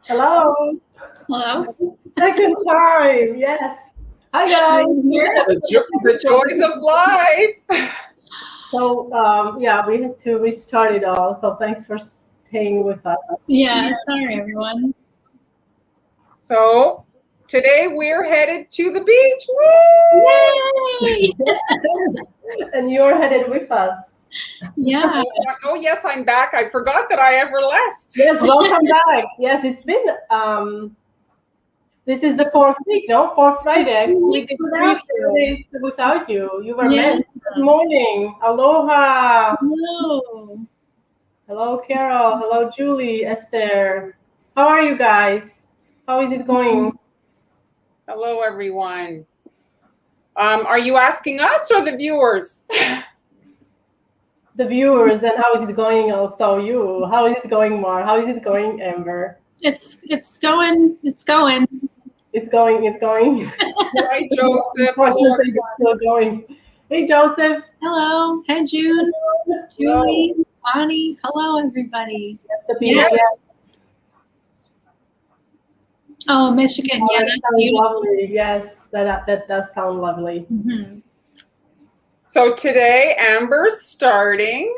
Hello. Hello. Second time, yes. Hi guys. The joys of life. So yeah, we had to restart it all. So thanks for staying with us. Yeah, sorry everyone. So today we're headed to the beach. Woo! Yay! And you're headed with us. Yeah. Oh yes, I'm back. I forgot that I ever left. Yes, welcome back. Yes, it's been this is the fourth week, no? Fourth Friday. We did 3 days without you. You were missed. Good morning. Aloha. Hello. Hello, Carol. Hello, Julie, Esther. How are you guys? How is it going? Hello, everyone. Are you asking us or the viewers? The viewers, and how is it going? Also, you. How is it going, Mar? How is it going, Amber? It's going. It's going. It's going. It's going. Hi, Joseph. Hello, it's still going. Hey, Joseph. Hello. Hey, June. Julie. Bonnie. Hello, everybody. The beach, Yes. Oh, Michigan. Oh, Yeah, that that's sounds beautiful. lovely. Yes, that does sound lovely. Mm-hmm. So today Amber's starting,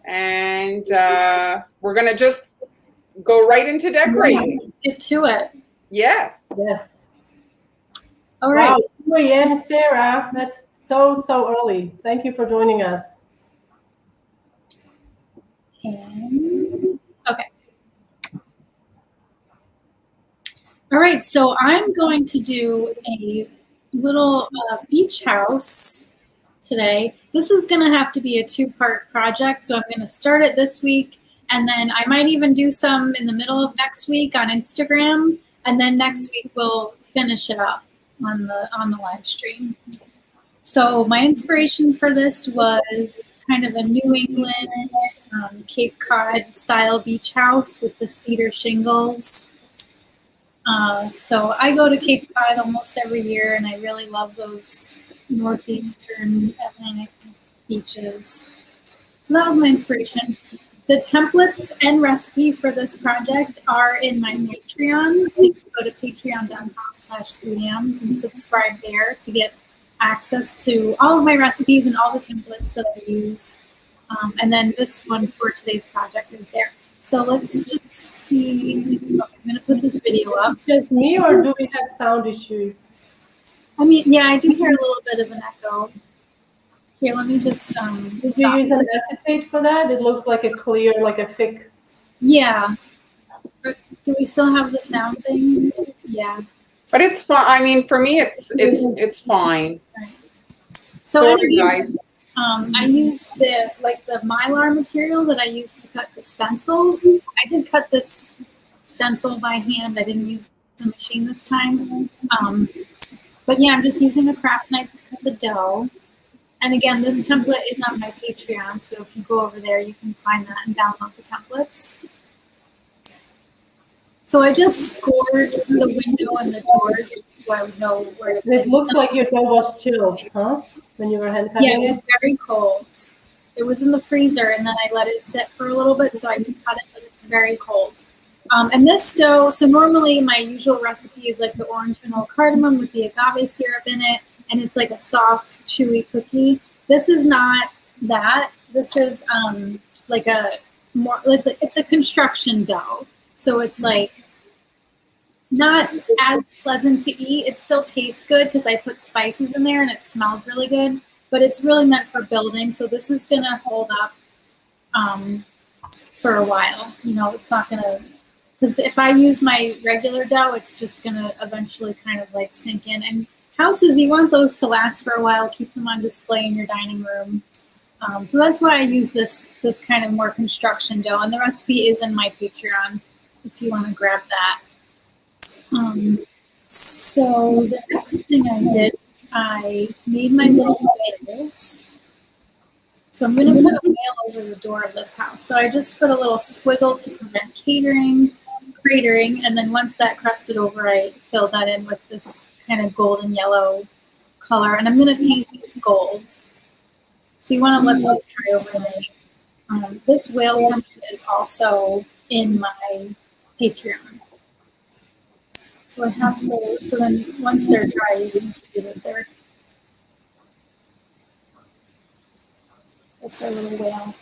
and we're gonna just go right into decorating. Let's get to it. Yes. Yes. All right. Wow, 2 a.m., Sarah. That's so early. Thank you for joining us. Okay. All right, so I'm going to do a little beach house today. This is going to have to be a two-part project, so I'm going to start it this week, and then I might even do some in the middle of next week on Instagram, and then next week we'll finish it up on the live stream. So my inspiration for this was kind of a New England Cape Cod style beach house with the cedar shingles. So I go to Cape Cod almost every year, and I really love those northeastern Atlantic beaches. So that was my inspiration. The templates and recipe for this project are in my Patreon. So you can go to patreon.com/sweetams and subscribe there to get access to all of my recipes and all the templates that I use. And then this one for today's project is there. So let's just see. Okay, I'm going to put this video up. Just me, or do we have sound issues? I mean, yeah, I do hear a little bit of an echo. Here, let me just Did you use an acetate for that? It looks like a clear, like a thick. Yeah. Do we still have the sound thing? Yeah. But it's fine. I mean, for me, it's fine. Right. So sorry, guys. I used the Mylar material that I used to cut the stencils. I did cut this stencil by hand. I didn't use the machine this time. But yeah, I'm just using a craft knife to cut the dough. And again, this template is on my Patreon, so if you go over there, you can find that and download the templates. So I just scored the window and the doors so I would know where to place It looks like your dough was chilled, huh? When you were hand cutting it? Yeah, it was very cold. It was in the freezer, and then I let it sit for a little bit so I could cut it, but it's very cold. And this dough, so normally my usual recipe is like the orange vanilla cardamom with the agave syrup in it, and it's like a soft, chewy cookie. This is not that. This is like a more, it's a construction dough. So it's like not as pleasant to eat. It still tastes good because I put spices in there and it smells really good, but it's really meant for building. So this is gonna hold up for a while. You know, it's not gonna, because if I use my regular dough, it's just gonna eventually kind of like sink in. And houses, you want those to last for a while, keep them on display in your dining room. So that's why I use this kind of more construction dough. And the recipe is in my Patreon if you want to grab that. So the next thing I did, I made my little whales. So I'm going to put a whale over the door of this house. So I just put a little squiggle to prevent cratering, and then once that crusted over, I filled that in with this kind of golden yellow color, and I'm going to paint these gold. So you want to let those dry overnight. This whale template is also in my Patreon. So I have those. So then once they're dry, you can see that they're. That's our little whale.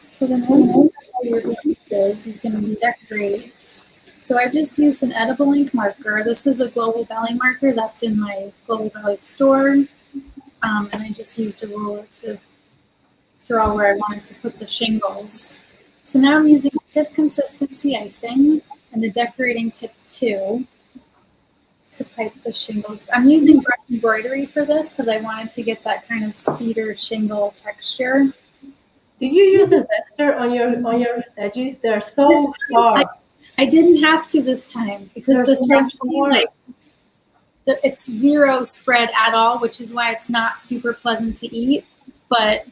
So then once you have all your pieces, you can decorate. So I've just used an edible ink marker. This is a Global Valley marker that's in my Global Valley store. And I just used a ruler to draw where I wanted to put the shingles. So now I'm using stiff consistency icing and the decorating tip 2 to pipe the shingles. I'm using brush embroidery for this because I wanted to get that kind of cedar shingle texture. Did you use a zester on your edges? They're so sharp. I didn't have to this time because this recipe, like, it's zero spread at all, which is why it's not super pleasant to eat. But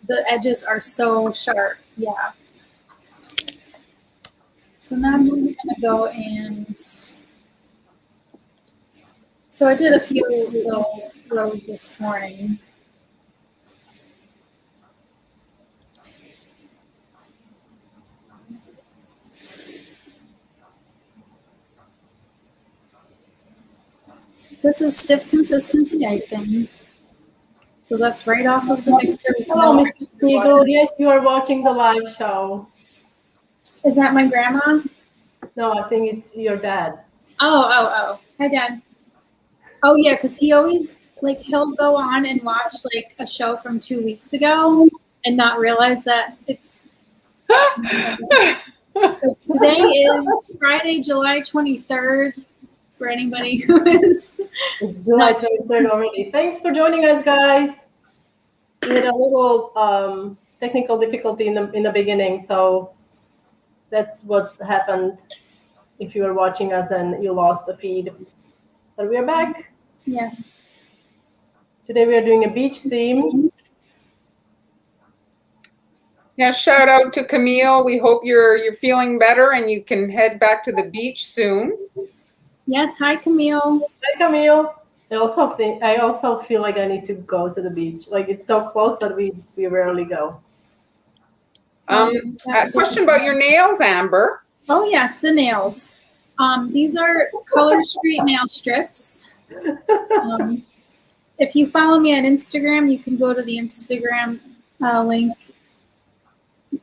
the edges are so sharp. Yeah. So now I'm just gonna go and. So I did a few little rows this morning. This is stiff consistency icing. So that's right off of the mixer. Hello, Mr. Spiegel. Yes, you are watching the live show. Is that my grandma? No, I think it's your dad. Oh. Hi, Dad. Oh, yeah, because he always, like, he'll go on and watch, like, a show from 2 weeks ago and not realize that it's... So today is Friday, July 23rd, for anybody who is... It's July 23rd already. Thanks for joining us, guys. We had a little technical difficulty in the beginning, so that's what happened if you were watching us and you lost the feed. But we are back. Yes. Today we are doing a beach theme. Yeah, shout out to Camille. We hope you're feeling better and you can head back to the beach soon. Yes, hi, Camille. Hi, Camille. I also feel like I need to go to the beach. Like, it's so close, but we rarely go. A question about your nails, Amber. Oh, yes, the nails. These are Color Street nail strips. If you follow me on Instagram, you can go to the Instagram link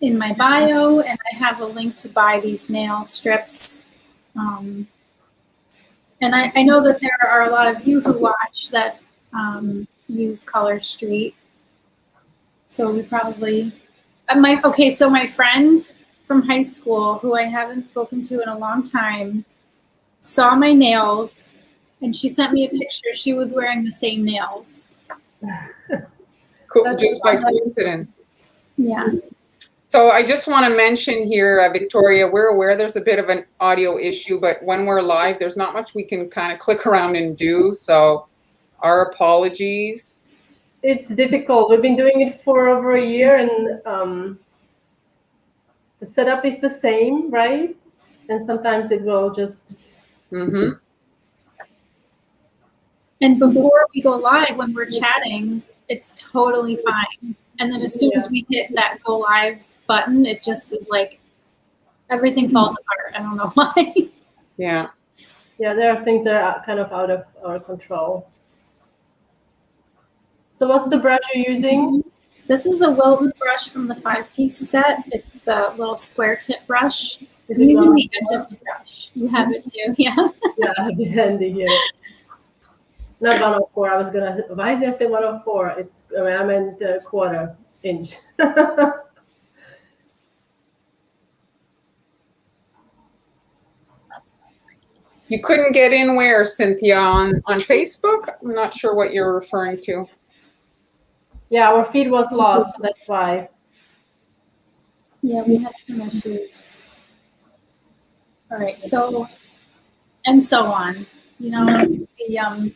in my bio, and I have a link to buy these nail strips. And I know that there are a lot of you who watch that use Color Street. So we probably, so my friend from high school, who I haven't spoken to in a long time, saw my nails, and she sent me a picture. She was wearing the same nails. Cool, just by coincidence. Yeah. So I just want to mention here, Victoria, we're aware there's a bit of an audio issue, but when we're live, there's not much we can kind of click around and do. So our apologies. It's difficult. We've been doing it for over a year, and the setup is the same, right? And sometimes it will just... Mm-hmm. And before we go live, when we're chatting, it's totally fine. And then as soon as we hit that go live button, it just is like everything falls apart. I don't know why. Yeah. Yeah, there are things that are kind of out of our control. So what's the brush you're using? This is a Wilton brush from the 5-piece set. It's a little square tip brush. I'm using the edge of the brush. You have it too, yeah? Yeah, I have it handy here. Not 104. I was gonna. Why did I say 104? I meant a quarter inch. You couldn't get in where, Cynthia, on Facebook? I'm not sure what you're referring to. Yeah, our feed was lost, so that's why. Yeah, we had some issues. All right, so, and so on. You know, the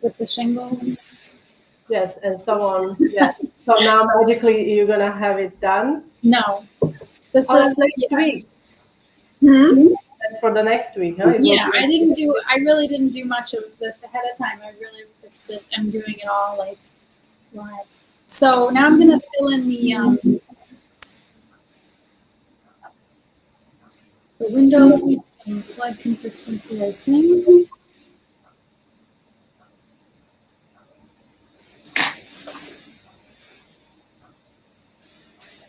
with the shingles. Yes, and so on. Yeah. So now magically you're gonna have it done? No. This is next week. Hmm? That's for the next week, huh? Yeah, I really didn't do much of this ahead of time. I really just am doing it all like live. So now I'm gonna fill in the windows with some flood consistency icing.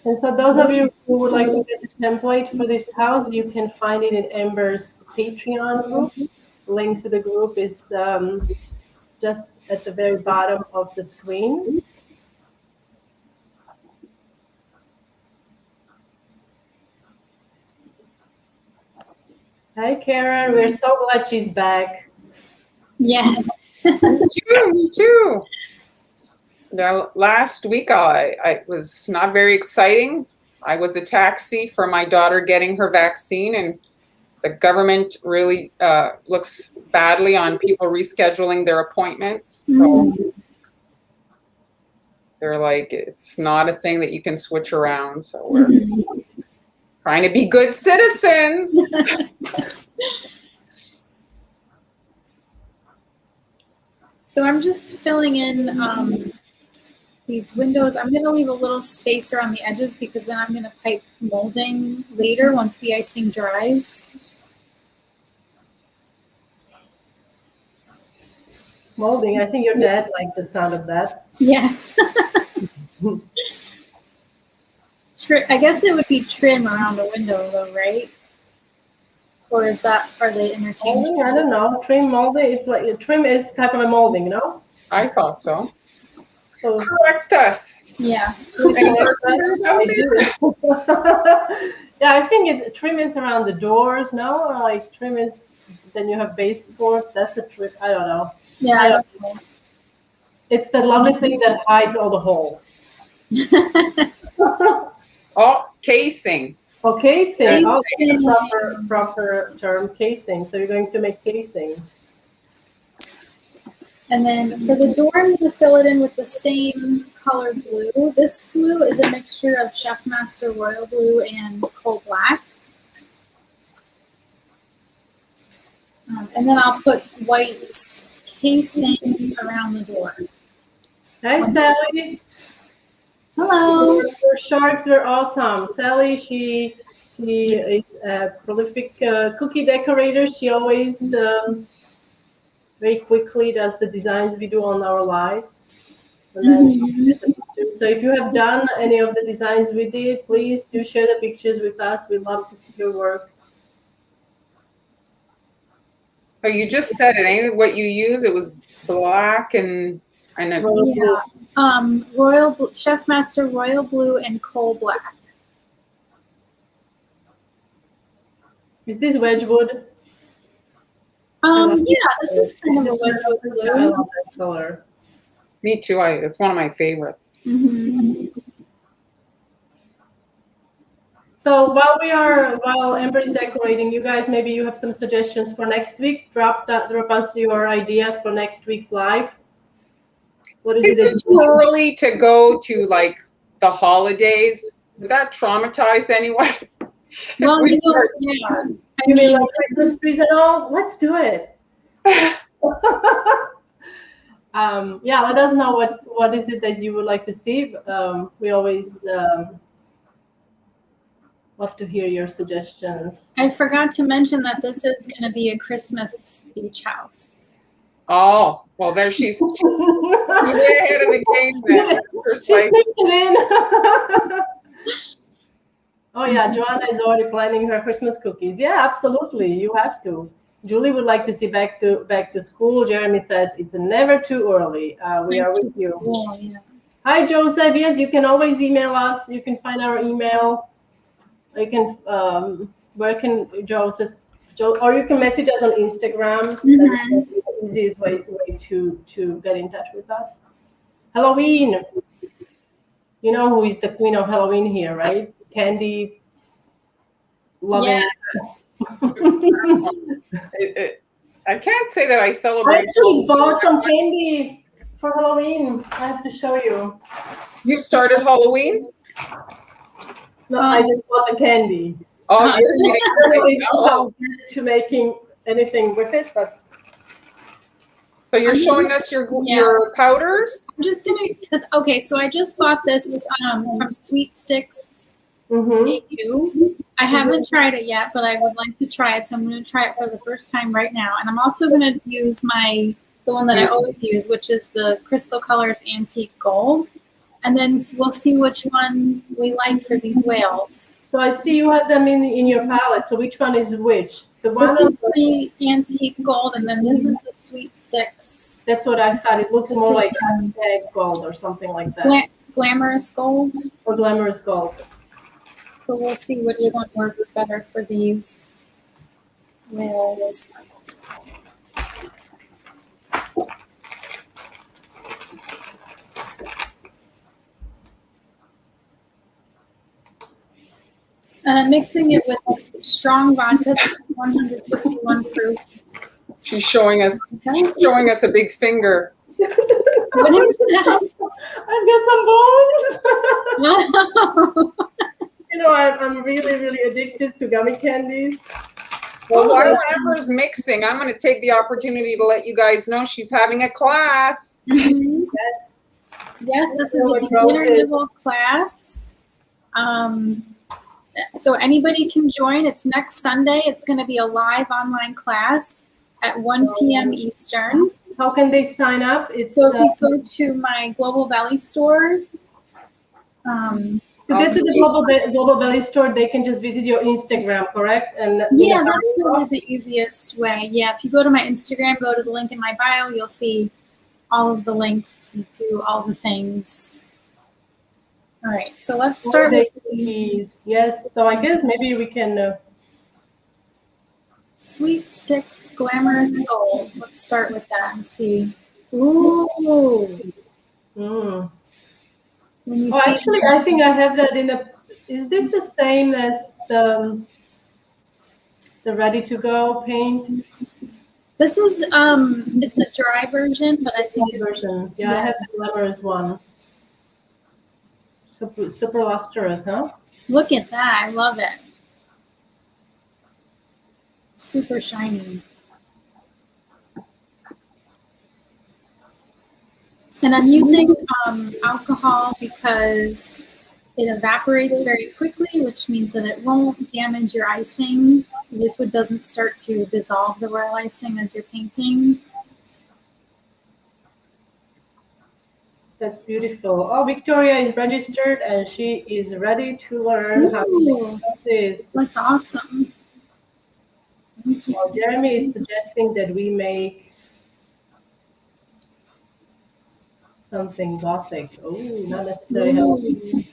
And so those of you who would like to get the template for this house, you can find it in Amber's Patreon group. Link to the group is just at the very bottom of the screen. Hi, Karen. We're so glad she's back. Yes. Me too. Now, last week I was not very exciting. I was a taxi for my daughter getting her vaccine, and the government really looks badly on people rescheduling their appointments. So they're like, it's not a thing that you can switch around. So we're trying to be good citizens. So I'm just filling in these windows. I'm going to leave a little space around the edges because then I'm going to pipe molding later once the icing dries. Molding. I think your dad liked the sound of that. Yes. I guess it would be trim around the window though, right? Or are they interchangeable? Molding, I don't know. Trim molding. It's like trim is type of a molding, no? I thought so. So correct us. Yeah. Any carpenters out there? Yeah, I think trim is around the doors, no? Or like trim is, then you have baseboards. That's a trim. I don't know. Yeah. I don't know. It's the lovely thing that hides all the holes. Oh, casing. Oh, casing. Oh, Casing. proper term, casing. So you're going to make casing. And then for the door, I'm going to fill it in with the same color blue. This blue is a mixture of Chef Master Royal Blue and Coal Black. And then I'll put white casing around the door. Hi, Sally. Hello. Your sharks are awesome. Sally, she is a prolific cookie decorator. She always very quickly does the designs we do on our lives. And then so if you have done any of the designs we did, please do share the pictures with us. We'd love to see your work. So you just said it, ain't it? What you use, it was black and Yeah. Chef Master Royal Blue and Coal Black. Is this Wedgwood? Yeah, this is kind of a Wedgwood blue. I love that color. Me too. It's one of my favorites. So while Amber is decorating, you guys, maybe you have some suggestions for next week. Drop us your ideas for next week's live. What is it too early to go to like the holidays? Would that traumatize anyone? Well, you mean like Christmas trees and all? Let's do it. Yeah, let us know what is it that you would like to see. We always love to hear your suggestions. I forgot to mention that this is going to be a Christmas beach house. Oh, well, there she's way ahead of the game then. Oh yeah, Joanna is already planning her Christmas cookies. Yeah, absolutely, you have to. Julie would like to see back to school. Jeremy says it's never too early. We are with you. Yeah. Hi, Joseph. Yes, you can always email us. You can find our email. You can where can Joseph? Or you can message us on Instagram. That's the easiest way to get in touch with us. Halloween. You know who is the queen of Halloween here, right? Candy loving. Yeah. I can't say that I celebrate. I actually bought some candy for Halloween. I have to show you. You've started Halloween? No, I just bought the candy. Oh, you're really not to making anything with it, but. So you're showing us your powders? I'm just gonna, so I just bought this from Sweet Sticks AU. I haven't tried it yet, but I would like to try it. So I'm going to try it for the first time right now. And I'm also going to use the one that I always use, which is the Crystal Colors Antique Gold. And then we'll see which one we like for these whales. So I see you have them in your palette. So which one is which? The one This is the Antique Gold, and then this is the Sweet Sticks. That's what I thought. It looks more like hashtag gold or something like that. Glamorous Gold. Or glamorous gold. So we'll see which one works better for these whales. And I'm mixing it with strong vodka. That's 151 proof. She's showing us a big finger. What is that? I've got some bones. You know, I'm really, really addicted to gummy candies. Well, while Amber's mixing, I'm going to take the opportunity to let you guys know she's having a class. Mm-hmm. Yes, this is a beginner level class. So anybody can join. It's next Sunday. It's going to be a live online class at 1 p.m. Eastern. How can they sign up? So if you go to my Global Belly store. To get to the Global Belly store, they can just visit your Instagram, correct? And yeah, that's really the easiest way. Yeah, if you go to my Instagram, go to the link in my bio, you'll see all of the links to do all the things. All right, so let's start with these. Yes, so I guess maybe we can... Sweet Sticks Glamorous Gold. Let's start with that and see. Ooh. Mm. When you see actually, I think I have that in a... Is this the same as the Ready to Go paint? This is, it's a dry version, but I think it's... Yeah, I have the glamorous one. Super lustrous, huh? Look at that. I love it. Super shiny. And I'm using alcohol because it evaporates very quickly, which means that it won't damage your icing. The liquid doesn't start to dissolve the royal icing as you're painting. That's beautiful. Oh, Victoria is registered and she is ready to learn how to make this. That's awesome. Well, Jeremy is suggesting that we make something gothic. Oh, not necessarily healthy.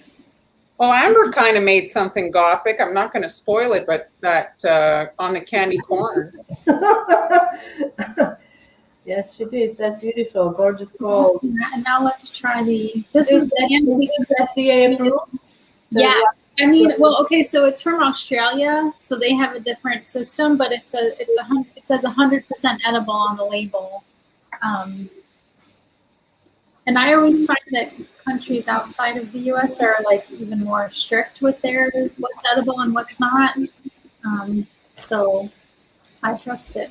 Well, Amber kind of made something gothic. I'm not going to spoil it, but that on the candy corn. Yes, she did. That's beautiful. Gorgeous gold. And now let's try this is the antique FDA approved? Yes. I mean, well, okay, so it's from Australia, so they have a different system, but it says 100% edible on the label. And I always find that countries outside of the US are like even more strict with what's edible and what's not. So I trust it.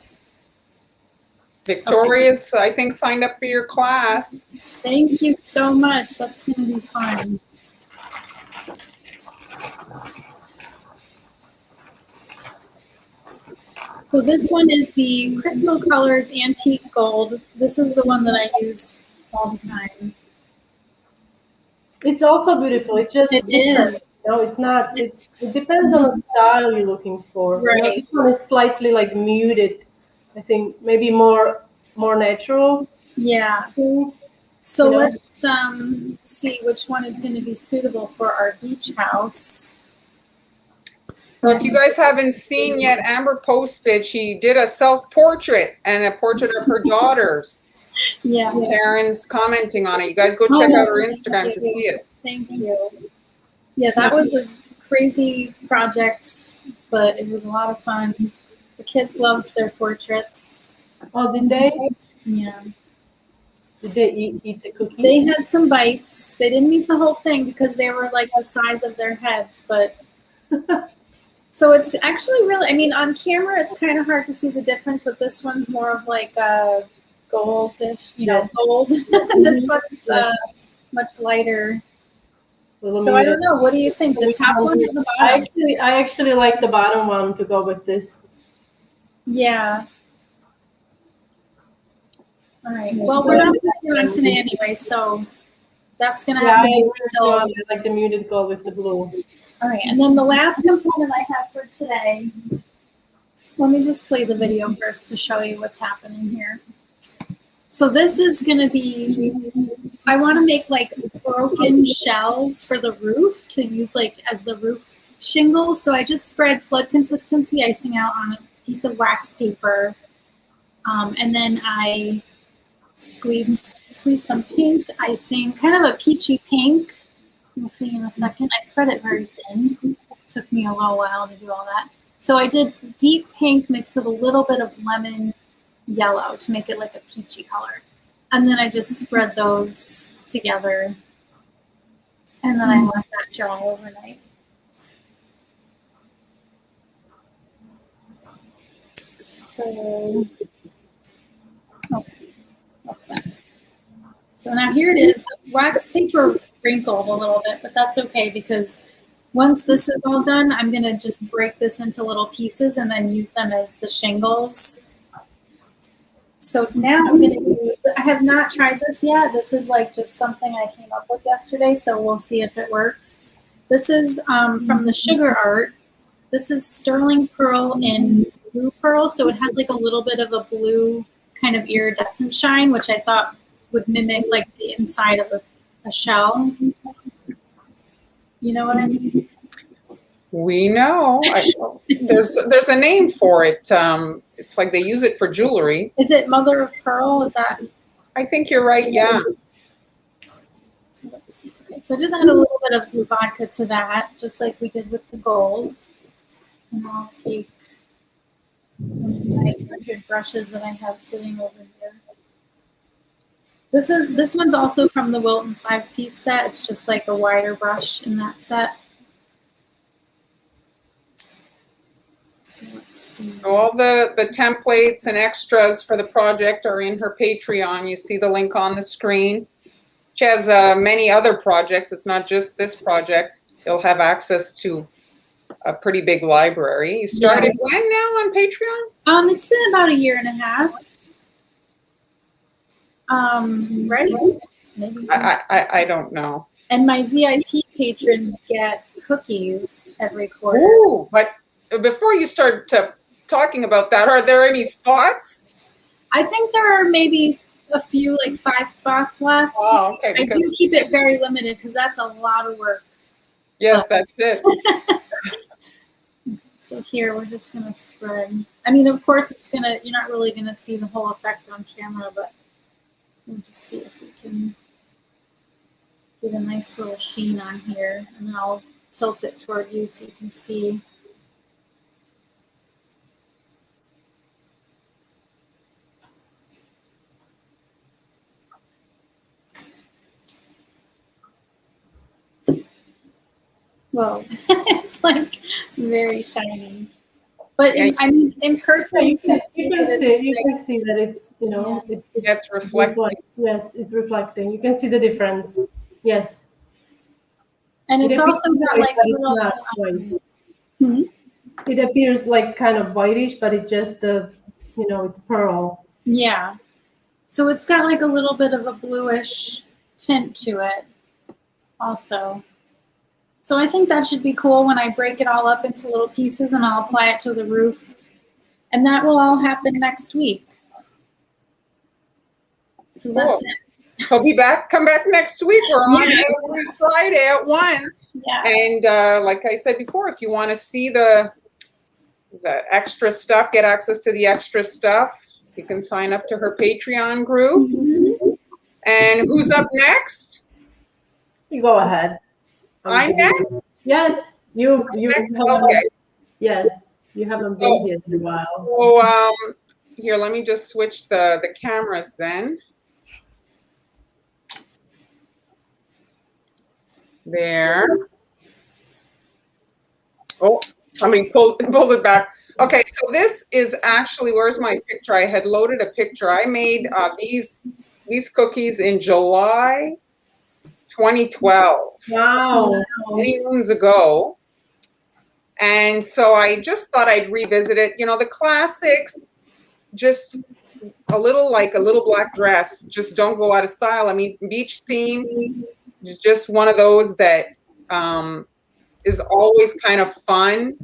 Victoria's, okay. I think, signed up for your class. Thank you so much. That's going to be fun. So this one is the Crystal Colors Antique Gold. This is the one that I use all the time. It's also beautiful. It's just different. No, it's not. It depends on the style you're looking for. Right. You know, this one is slightly like muted. I think maybe more natural. Yeah. So let's see which one is going to be suitable for our beach house. So if you guys haven't seen yet, Amber posted, she did a self-portrait and a portrait of her daughters. Yeah. Karen's commenting on it. You guys go check out her Instagram to see it. Thank you. Yeah, that was a crazy project, but it was a lot of fun. The kids loved their portraits. Oh, did they? Yeah. Did they eat the cookies? They had some bites. They didn't eat the whole thing because they were like the size of their heads, but... So it's actually really, I mean, on camera, it's kind of hard to see the difference, but this one's more of like a goldish, gold. And this one's much lighter. So I don't know. What do you think? The top one or the bottom? I actually like the bottom one to go with this. Yeah. All right. Well, we're not putting it on today anyway, so that's going to have to be until... I like the muted gold with the blue. All right. And then the last component I have for today, let me just play the video first to show you what's happening here. So this is going to be, I want to make like broken shells for the roof to use like as the roof shingles. So I just spread flood consistency icing out on a piece of wax paper. And then I squeeze some pink icing, kind of a peachy pink. You'll see in a second. I spread it very thin. It took me a little while to do all that. So I did deep pink mixed with a little bit of lemon yellow to make it like a peachy color. And then I just spread those together. And then I let that dry overnight. So, okay, what's that? So now here it is. The wax paper wrinkled a little bit, but that's okay because once this is all done, I'm going to just break this into little pieces and then use them as the shingles. So now I'm going to do, I have not tried this yet. This is like just something I came up with yesterday, so we'll see if it works. This is from the Sugar Art. This is sterling pearl in blue pearl, so it has like a little bit of a blue kind of iridescent shine, which I thought would mimic like the inside of a shell. You know what I mean? We know. There's a name for it. It's like they use it for jewelry. Is it mother of pearl? Is that? I think you're right. Yeah. So let's see. Okay, so I just add a little bit of vodka to that, just like we did with the gold. And I'll take my 100 brushes that I have sitting over here. This one's also from the Wilton 5-piece set. It's just like a wider brush in that set. So let's see. All the templates and extras for the project are in her Patreon. You see the link on the screen. She has many other projects. It's not just this project. You'll have access to a pretty big library. You started when now on Patreon? It's been about 1.5 years. Right? Maybe. I don't know. And my VIP patrons get cookies every quarter. Ooh, but before you start talking about that, are there any spots? I think there are maybe a few, like 5 spots left. Oh, okay. I do keep it very limited because that's a lot of work. Yes, that's it. So here we're just gonna spread. I mean, of course, you're not really gonna see the whole effect on camera, but we'll just see if we can get a nice little sheen on here, and then I'll tilt it toward you so you can see. Whoa, it's like very shiny. But I mean, in person, you can see that it's, you know, it's reflecting. Yes, it's reflecting. You can see the difference. Yes. And it's also got like little. It appears like kind of whitish, but it just it's pearl. Yeah. So it's got like a little bit of a bluish tint to it, also. So I think that should be cool when I break it all up into little pieces and I'll apply it to the roof. And that will all happen next week. So that's it. I'll be back. Come back next week. We're on every Friday at 1. Yeah. And like I said before, if you want to see the extra stuff, get access to the extra stuff, you can sign up to her Patreon group. Mm-hmm. And who's up next? You go ahead. I'm next? Yes. You next? Okay. Yes. You haven't been here in a while. So here, let me just switch the cameras then. There. Oh, somebody pulled it back. Okay, so this is actually, where's my picture? I had loaded a picture. I made these cookies in July 2012. Wow. Many moons ago. And so I just thought I'd revisit it. You know, the classics, just a little black dress, just don't go out of style. I mean, beach theme is just one of those that is always kind of fun,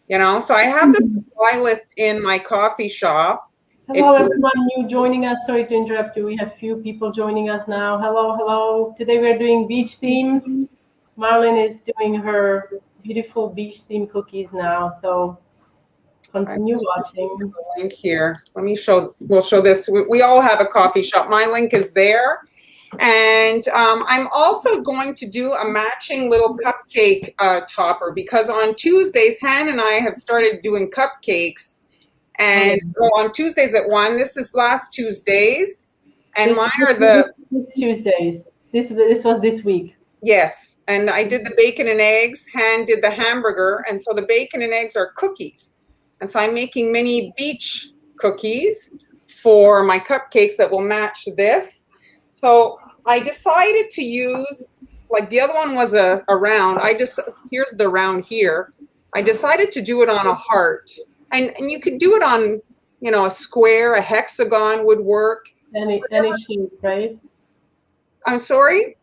you know. So I have the supply list in my coffee shop. Hello, everyone new joining us. Sorry to interrupt you. We have few people joining us now. Hello, hello. Today we're doing beach theme. Marlene is doing her beautiful beach theme cookies now. So continue watching. Link here. Let me show. We'll show this. We all have a coffee shop. My link is there. And I'm also going to do a matching little cupcake topper, because on Tuesdays, Han and I have started doing cupcakes. And on Tuesdays at 1, this is last Tuesdays. And mine are the... This Tuesdays. This was this week. Yes. And I did the bacon and eggs. Han did the hamburger. And so the bacon and eggs are cookies. And so I'm making mini beach cookies for my cupcakes that will match this. So I decided to use, like the other one was a round. Here's the round here. I decided to do it on a heart. And you could do it on, you know, a square, a hexagon would work. Any shape, right? I'm sorry?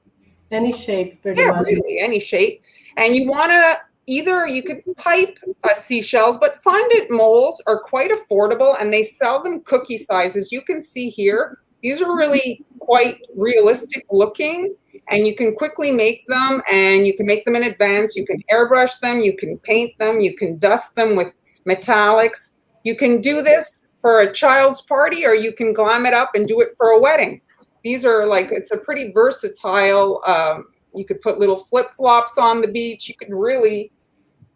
Any shape, pretty much. Yeah, really, any shape. And you want to, either you could pipe seashells, but fondant molds are quite affordable, and they sell them cookie sizes. You can see here, these are really quite realistic looking, and you can quickly make them, and you can make them in advance. You can airbrush them, you can paint them, you can dust them with metallics. You can do this for a child's party, or you can glam it up and do it for a wedding. These are like, it's a pretty versatile, you could put little flip-flops on the beach. You could really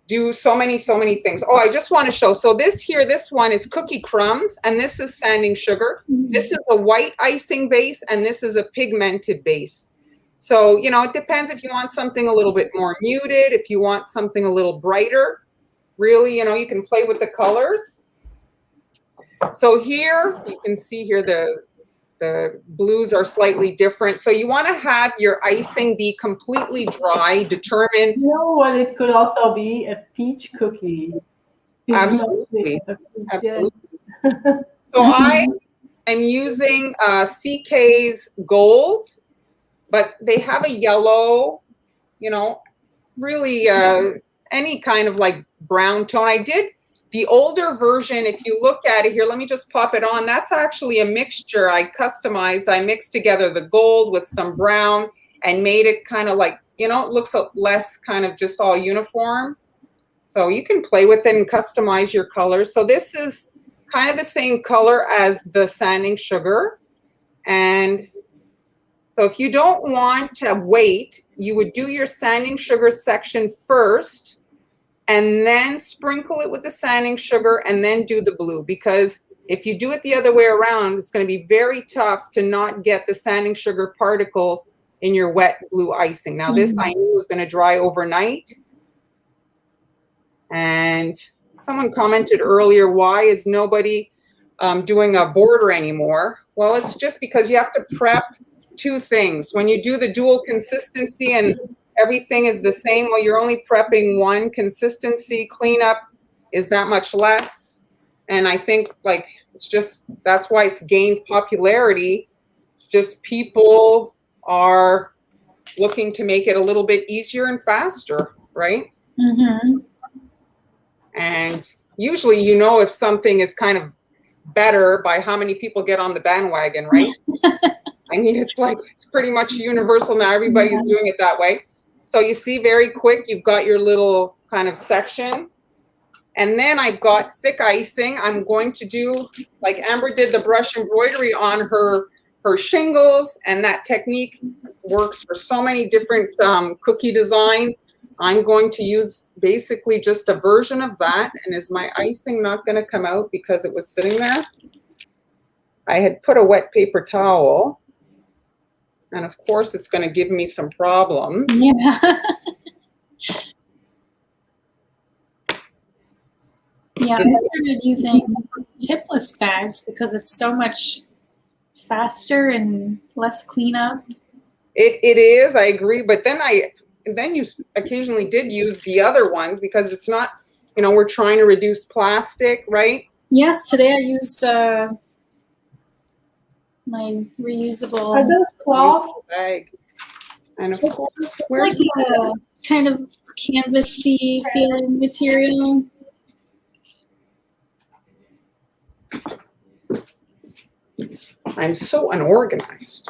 do so many things. Oh, I just want to show. So this one is cookie crumbs, and this is sanding sugar. This is a white icing base, and this is a pigmented base. So, you know, it depends if you want something a little bit more muted, if you want something a little brighter. Really, you know, you can play with the colors. So here, you can see here the blues are slightly different. So you want to have your icing be completely dry, determined. You know what? It could also be a peach cookie. Absolutely. Absolutely. So I am using CK's gold, but they have a yellow, you know, really any kind of like brown tone. I did the older version. If you look at it here, let me just pop it on. That's actually a mixture I customized. I mixed together the gold with some brown and made it kind of like, you know, it looks less kind of just all uniform. So you can play with it and customize your colors. So this is kind of the same color as the sanding sugar. And so if you don't want to wait, you would do your sanding sugar section first, and then sprinkle it with the sanding sugar, and then do the blue. Because if you do it the other way around, it's going to be very tough to not get the sanding sugar particles in your wet blue icing. Now this I knew was going to dry overnight. And someone commented earlier, why is nobody doing a border anymore? Well, it's just because you have to prep two things. When you do the dual consistency and everything is the same, well, you're only prepping one consistency. Cleanup is that much less. And I think like, it's just, that's why it's gained popularity. It's just people are looking to make it a little bit easier and faster, right? Mm-hmm. And usually, you know, if something is kind of better by how many people get on the bandwagon, right? I mean, it's like, it's pretty much universal now. Everybody's doing it that way. So you see very quick, you've got your little kind of section. And then I've got thick icing. I'm going to do, like Amber did the brush embroidery on her shingles, and that technique works for so many different cookie designs. I'm going to use basically just a version of that. And is my icing not going to come out because it was sitting there? I had put a wet paper towel. And of course, it's going to give me some problems. Yeah. Yeah, I started using tipless bags because it's so much faster and less cleanup. It is, I agree, but then you occasionally did use the other ones because it's not, we're trying to reduce plastic, right? Yes, today I used my reusable. Are those cloth? Bag. And of course, Like a kind of canvasy feeling material. I'm so unorganized.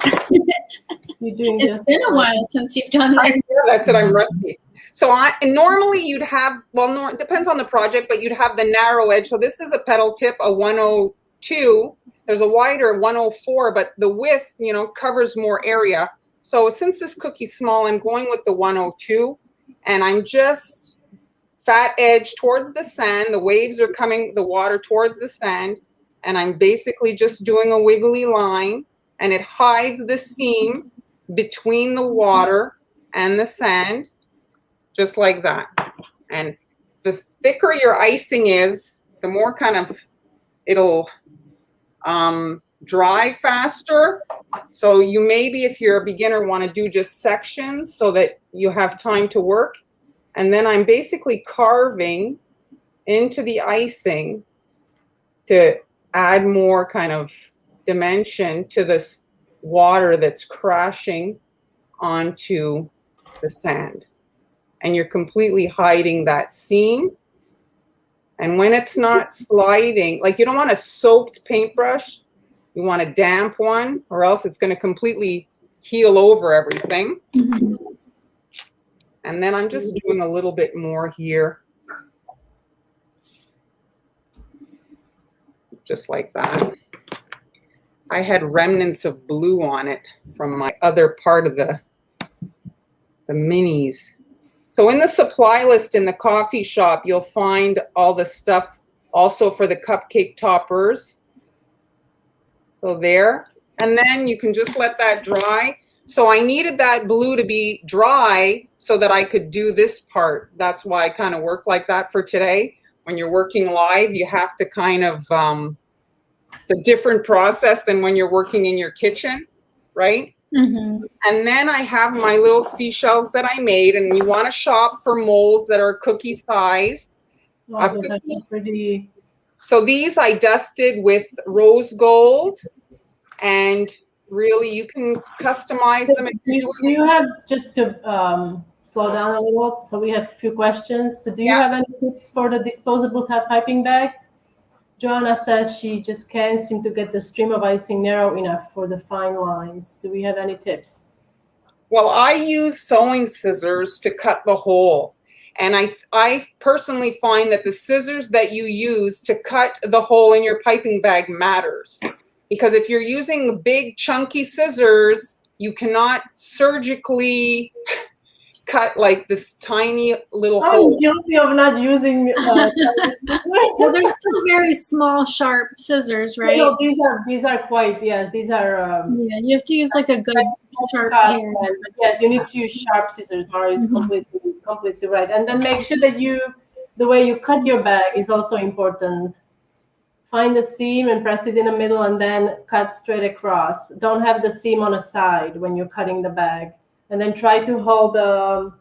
You're doing It's been a while since you've done this. That's it. I'm rusty. So normally you'd have, it depends on the project, but you'd have the narrow edge. So this is a petal tip, a 102. There's a wider 104, but the width, covers more area. So since this cookie's small, I'm going with the 102, and I'm just fat edge towards the sand. The waves are coming, the water towards the sand, and I'm basically just doing a wiggly line, and it hides the seam between the water and the sand, just like that. And the thicker your icing is, the more kind of it'll dry faster. So you maybe, if you're a beginner, want to do just sections so that you have time to work. And then I'm basically carving into the icing to add more kind of dimension to this water that's crashing onto the sand. And you're completely hiding that seam. And when it's not sliding, like you don't want a soaked paintbrush, you want a damp one, or else it's going to completely heal over everything. Mm-hmm. And then I'm just doing a little bit more here. Just like that. I had remnants of blue on it from my other part of the minis. So in the supply list in the coffee shop, you'll find all the stuff also for the cupcake toppers. So there, and then you can just let that dry. So I needed that blue to be dry so that I could do this part. That's why I kind of worked like that for today. When you're working live, you have to kind of, it's a different process than when you're working in your kitchen, right? Mm-hmm. And then I have my little seashells that I made, and you want to shop for molds that are cookie sized. Oh, those are pretty. So these I dusted with rose gold, and really you can customize them. Do you have, just to slow down a little, so we have a few questions. So do you have any tips for the disposable type piping bags? Joanna says she just can't seem to get the stream of icing narrow enough for the fine lines. Do we have any tips? Well, I use sewing scissors to cut the hole. And I personally find that the scissors that you use to cut the hole in your piping bag matters. Because if you're using big chunky scissors, you cannot surgically cut like this tiny little hole. I'm guilty of not using Well, they're still very small, sharp scissors, right? No, these are quite, yeah, these are yeah, you have to use like a good sharp hair. Yes, you need to use sharp scissors. Mara is completely right. And then make sure that the way you cut your bag is also important. Find the seam and press it in the middle and then cut straight across. Don't have the seam on a side when you're cutting the bag. And then try to hold the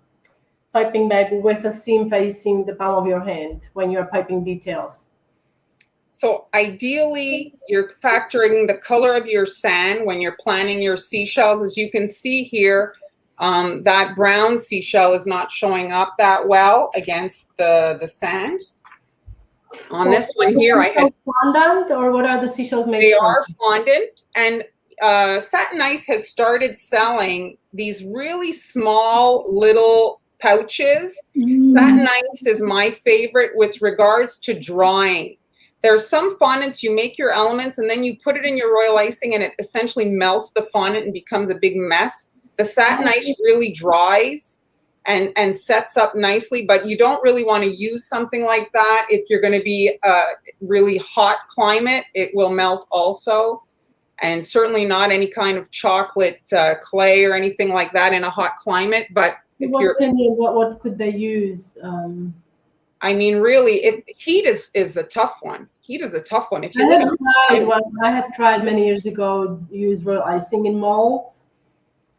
piping bag with the seam facing the palm of your hand when you're piping details. So ideally, you're factoring the color of your sand when you're planning your seashells. As you can see here, that brown seashell is not showing up that well against the sand. On this one here, I have fondant, or what are the seashells made? They are fondant, and Satin Ice has started selling these really small little pouches. Satin Ice is my favorite with regards to drying. There's some fondants, you make your elements and then you put it in your royal icing and it essentially melts the fondant and becomes a big mess. The Satin Ice really dries and sets up nicely, but you don't really want to use something like that if you're going to be really hot climate. It will melt also. And certainly not any kind of chocolate clay or anything like that in a hot climate. But if what could they use? I mean, really, heat is a tough one. Heat is a tough one. If you I have tried many years ago use royal icing in molds,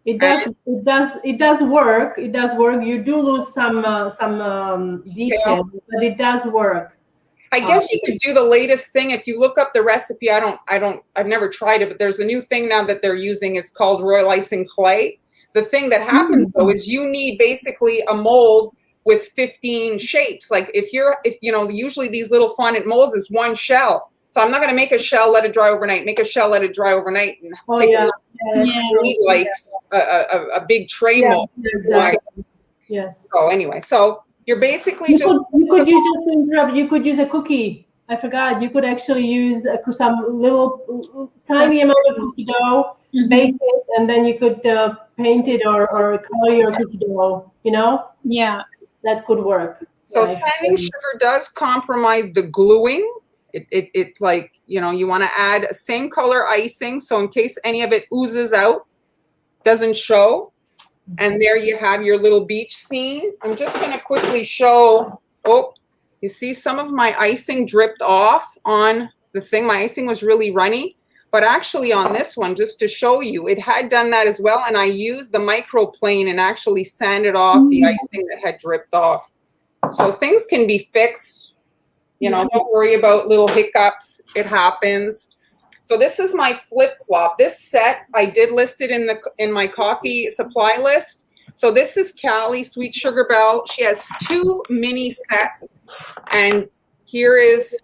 It does work. It does work. You do lose some detail, but it does work. I guess you could do the latest thing. If you look up the recipe, I've never tried it, but there's a new thing now that they're using. It's called royal icing clay. The thing that happens though is you need basically a mold with 15 shapes. Like if usually these little fondant molds is one shell. So I'm not going to make a shell, let it dry overnight, make a shell, let it dry overnight, and need like a big tray mold. Exactly. Yes. So anyway, so you're basically you could use a cookie. I forgot. You could actually use some little tiny amount of cookie dough, bake it, and then you could paint it or color your cookie dough. Yeah, that could work. So sanding sugar does compromise the gluing. It like, you want to add a same color icing, so in case any of it oozes out, doesn't show. And there you have your little beach scene. I'm just going to quickly show. Oh, you see some of my icing dripped off on the thing. My icing was really runny, but actually on this one, just to show you, it had done that as well. And I used the microplane and actually sanded off the icing that had dripped off. So things can be fixed. Don't worry about little hiccups. It happens. So this is my flip-flop. This set, I did list it in my coffee supply list. So this is Callie, Sweet Sugar Belle. She has 2 mini sets. And here is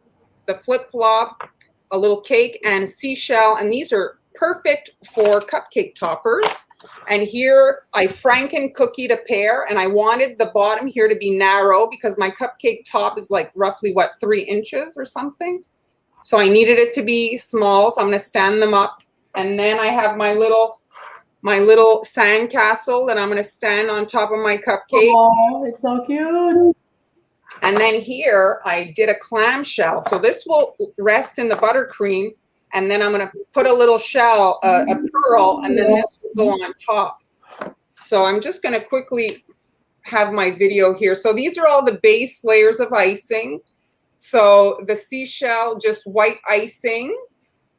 the flip-flop, a little cake, and a seashell. And these are perfect for cupcake toppers. And here I Franken cookied a pair, and I wanted the bottom here to be narrow because my cupcake top is like roughly, 3 inches or something. So I needed it to be small, so I'm going to stand them up. And then I have my little sand castle that I'm going to stand on top of my cupcake. Oh, it's so cute. And then here I did a clamshell. So this will rest in the buttercream. And then I'm going to put a little shell, a pearl, and then this will go on top. So I'm just going to quickly have my video here. So these are all the base layers of icing. So the seashell, just white icing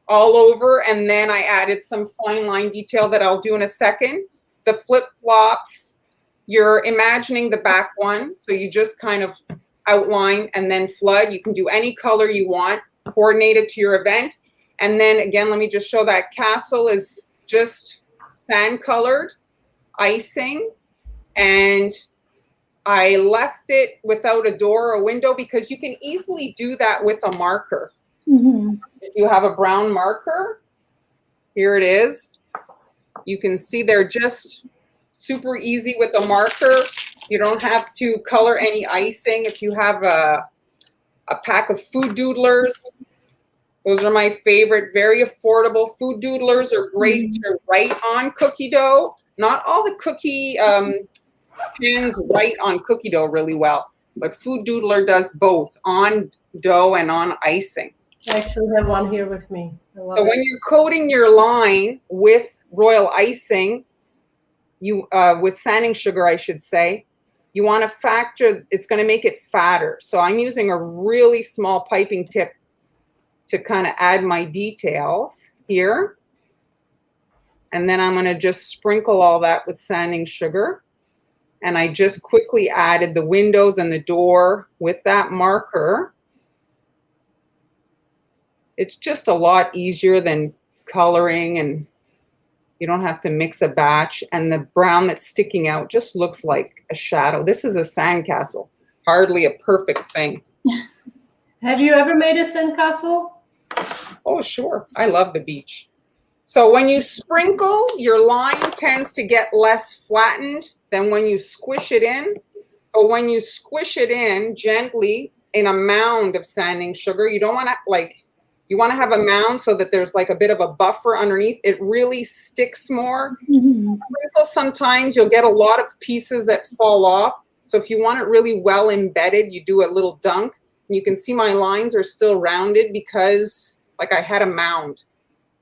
all over. And then I added some fine line detail that I'll do in a second. The flip-flops, you're imagining the back one. So you just kind of outline and then flood. You can do any color you want, coordinate it to your event. And then again, let me just show that castle is just sand colored icing. And I left it without a door or a window because you can easily do that with a marker. If you have a brown marker, here it is. You can see they're just super easy with a marker. You don't have to color any icing. If you have a pack of food doodlers, those are my favorite, very affordable. Food doodlers are great to write on cookie dough. Not all the cookie pens write on cookie dough really well, but Food Doodler does both on dough and on icing. I actually have one here with me. So when you're coating your line with royal icing, with sanding sugar, I should say, you want to factor, it's going to make it fatter. So I'm using a really small piping tip to kind of add my details here. And then I'm going to just sprinkle all that with sanding sugar. And I just quickly added the windows and the door with that marker. It's just a lot easier than coloring, and you don't have to mix a batch. And the brown that's sticking out just looks like a shadow. This is a sandcastle, hardly a perfect thing. Have you ever made a sandcastle? Oh, sure. I love the beach. So when you sprinkle, your line tends to get less flattened than when you squish it in. But when you squish it in gently in a mound of sanding sugar, you don't want to you want to have a mound so that there's like a bit of a buffer underneath. It really sticks more. Sprinkle, sometimes you'll get a lot of pieces that fall off. So if you want it really well embedded, you do a little dunk. And you can see my lines are still rounded because like I had a mound.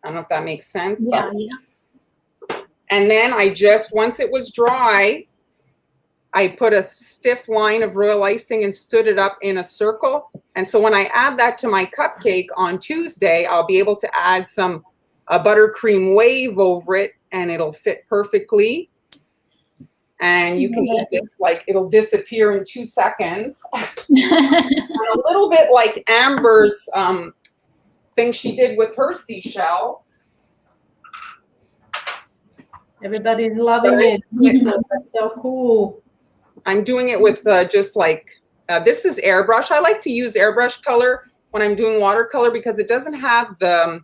I don't know if that makes sense. Yeah, And then I just, once it was dry, I put a stiff line of royal icing and stood it up in a circle. And so when I add that to my cupcake on Tuesday, I'll be able to add some a buttercream wave over it, and it'll fit perfectly. And you can eat it, like it'll disappear in 2 seconds. And a little bit like Amber's thing she did with her seashells. Everybody's loving it. That's so cool. I'm doing it with just like, this is airbrush. I like to use airbrush color when I'm doing watercolor because it doesn't have the,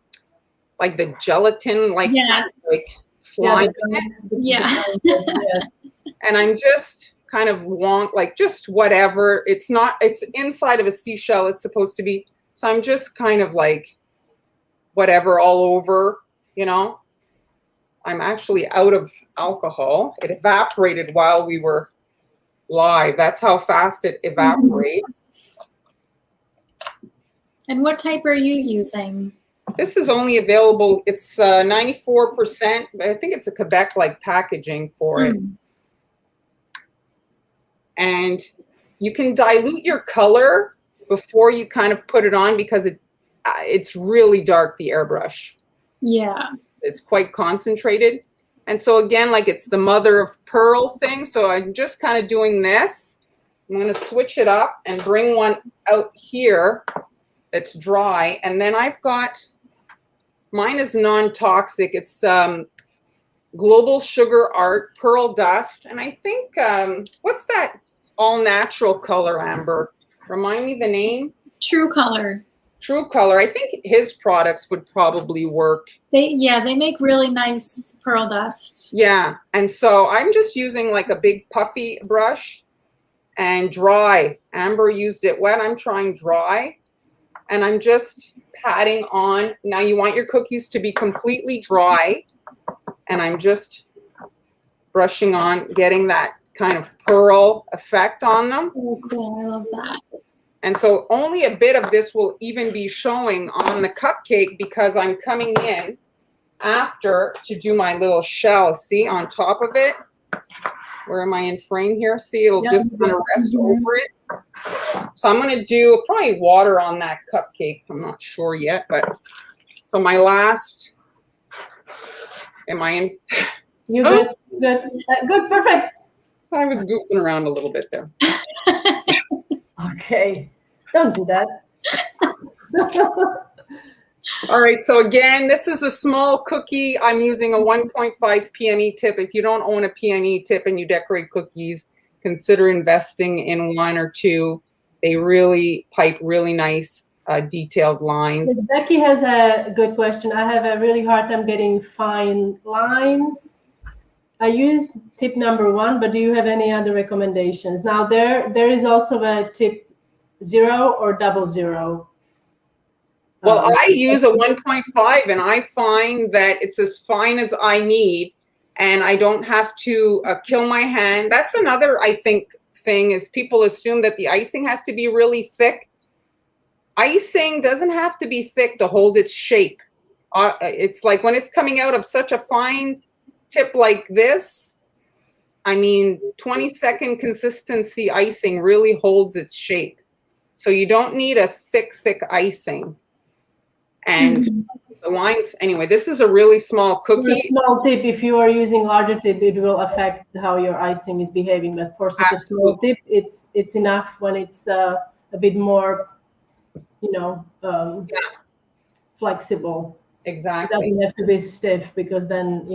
like the gelatin, like, yes. like slime. Yeah. Yes. And I'm just kind of like just whatever. It's not, it's inside of a seashell. It's supposed to be. So I'm just kind of like whatever all over, you know. I'm actually out of alcohol. It evaporated while we were live. That's how fast it evaporates. And what type are you using? This is only available, it's 94%, but I think it's a Quebec-like packaging for it. And you can dilute your color before you kind of put it on because it's really dark, the airbrush. Yeah. It's quite concentrated. And so again, like it's the mother of pearl thing. So I'm just kind of doing this. I'm going to switch it up and bring one out here that's dry. And then I've got, mine is non-toxic. It's Global Sugar Art Pearl Dust. And I think, what's that all natural color, Amber? Remind me the name? True Color. True Color. I think his products would probably work. They make really nice pearl dust. Yeah. And so I'm just using like a big puffy brush and dry. Amber used it wet. I'm trying dry. And I'm just patting on. Now you want your cookies to be completely dry. And I'm just brushing on, getting that kind of pearl effect on them. Oh, cool. I love that. And so only a bit of this will even be showing on the cupcake because I'm coming in after to do my little shell. See, on top of it. Where am I in frame here? See, it'll just kind of rest over it. So I'm going to do probably water on that cupcake. I'm not sure yet, but so my last, am I in? You good? Good. Good. Perfect. I was goofing around a little bit there. Okay. Don't do that. All right. So again, this is a small cookie. I'm using a 1.5 PME tip. If you don't own a PME tip and you decorate cookies, consider investing in one or two. They really pipe really nice, detailed lines. Becky has a good question. I have a really hard time getting fine lines. I use tip number 1, but do you have any other recommendations? Now there is also a tip 0 or 00. Well, I use a 1.5 and I find that it's as fine as I need and I don't have to kill my hand. That's another, I think, thing is people assume that the icing has to be really thick. Icing doesn't have to be thick to hold its shape. It's like when it's coming out of such a fine tip like this, I mean, 20-second consistency icing really holds its shape. So you don't need a thick icing. And the lines, anyway, this is a really small cookie. A small tip, if you are using larger tip, it will affect how your icing is behaving. But for such a small tip, it's enough when it's a bit more, flexible. Exactly. It doesn't have to be stiff because then,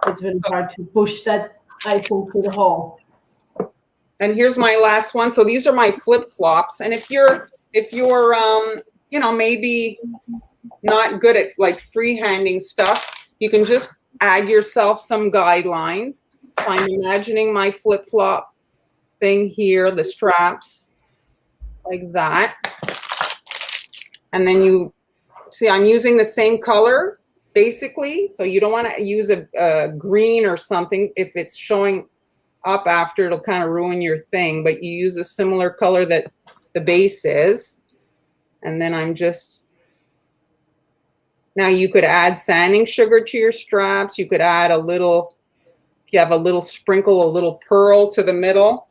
it's really hard to push that icing through the hole. And here's my last one. So these are my flip-flops. And if you're maybe not good at like freehanding stuff, you can just add yourself some guidelines. So I'm imagining my flip-flop thing here, the straps like that. And then you see I'm using the same color basically. So you don't want to use a green or something. If it's showing up after, it'll kind of ruin your thing, but you use a similar color that the base is. And then I'm just, now you could add sanding sugar to your straps. You could add a little, if you have a little sprinkle, a little pearl to the middle.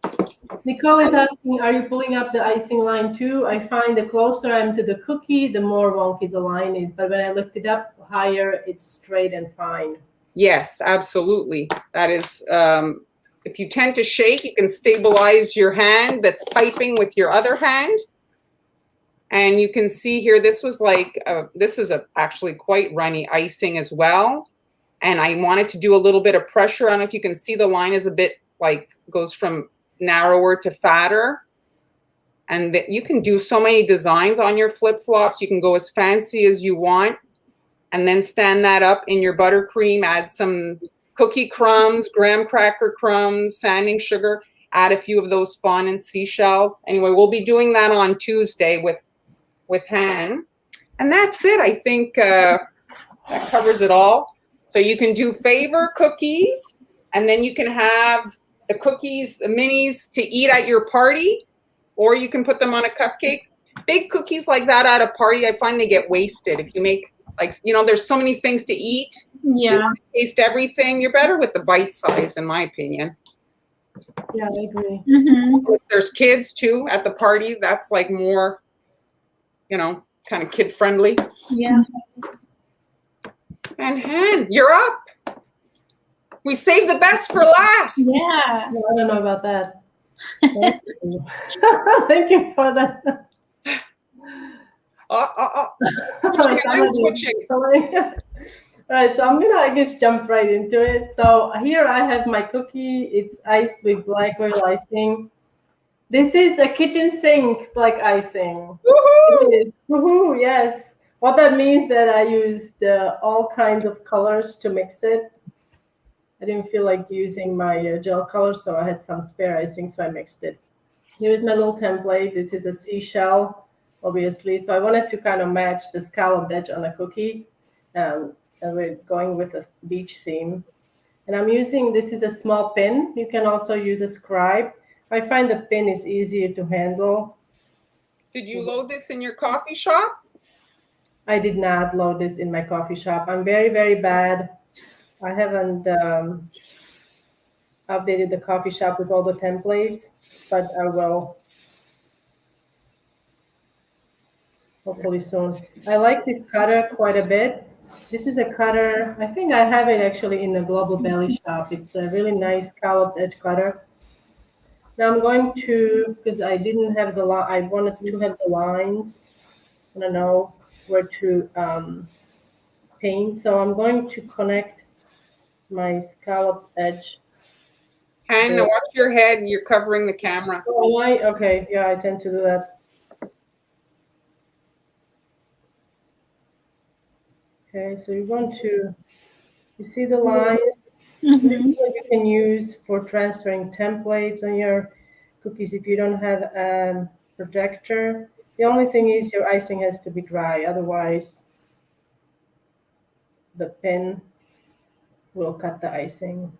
Nicole is asking, are you pulling up the icing line too? I find the closer I'm to the cookie, the more wonky the line is. But when I lift it up higher, it's straight and fine. Yes, absolutely. That is, if you tend to shake, you can stabilize your hand that's piping with your other hand. And you can see here, this was like, this is actually quite runny icing as well. And I wanted to do a little bit of pressure. I don't know if you can see the line is a bit like, goes from narrower to fatter. And that you can do so many designs on your flip-flops. You can go as fancy as you want. And then stand that up in your buttercream, add some cookie crumbs, graham cracker crumbs, sanding sugar, add a few of those fondant seashells. Anyway, we'll be doing that on Tuesday with Han. And that's it. I think that covers it all. So you can do favor cookies, and then you can have the cookies, the minis to eat at your party, or you can put them on a cupcake. Big cookies like that at a party, I find they get wasted. If you make, like, you know, there's so many things to eat. Yeah. You want to taste everything. You're better with the bite size, in my opinion. Yeah, I agree. Mm-hmm. There's kids too at the party. That's like more, you know, kind of kid friendly. Yeah. And Han, you're up. We saved the best for last. Yeah. No, I don't know about that. Thank you. Thank you for that. I'm switching. All right, so I'm gonna, I guess, jump right into it. So here I have my cookie. It's iced with blackberry icing. This is a kitchen sink black icing. Woohoo! It is. Woohoo! Yes. What that means that I used all kinds of colors to mix it. I didn't feel like using my gel color, so I had some spare icing, so I mixed it. Here's my little template. This is a seashell, obviously. So I wanted to kind of match the scalloped edge on a cookie. And we're going with a beach theme. And I'm using, this is a small pin. You can also use a scribe. I find the pin is easier to handle. Did you load this in your coffee shop? I did not load this in my coffee shop. I'm very, very bad. I haven't updated the coffee shop with all the templates, but I will hopefully soon. I like this cutter quite a bit. This is a cutter. I think I have it actually in the Global Belly shop. It's a really nice scalloped edge cutter. Now I'm going to, because I didn't have the line, I wanted to have the lines. I don't know where to paint. So I'm going to connect my scalloped edge. Han, now watch your head. You're covering the camera. Oh, okay, yeah, I tend to do that. Okay, so you want to, you see the lines? Mm-hmm. This is what you can use for transferring templates on your cookies if you don't have a projector. The only thing is your icing has to be dry, otherwise the pen will cut the icing.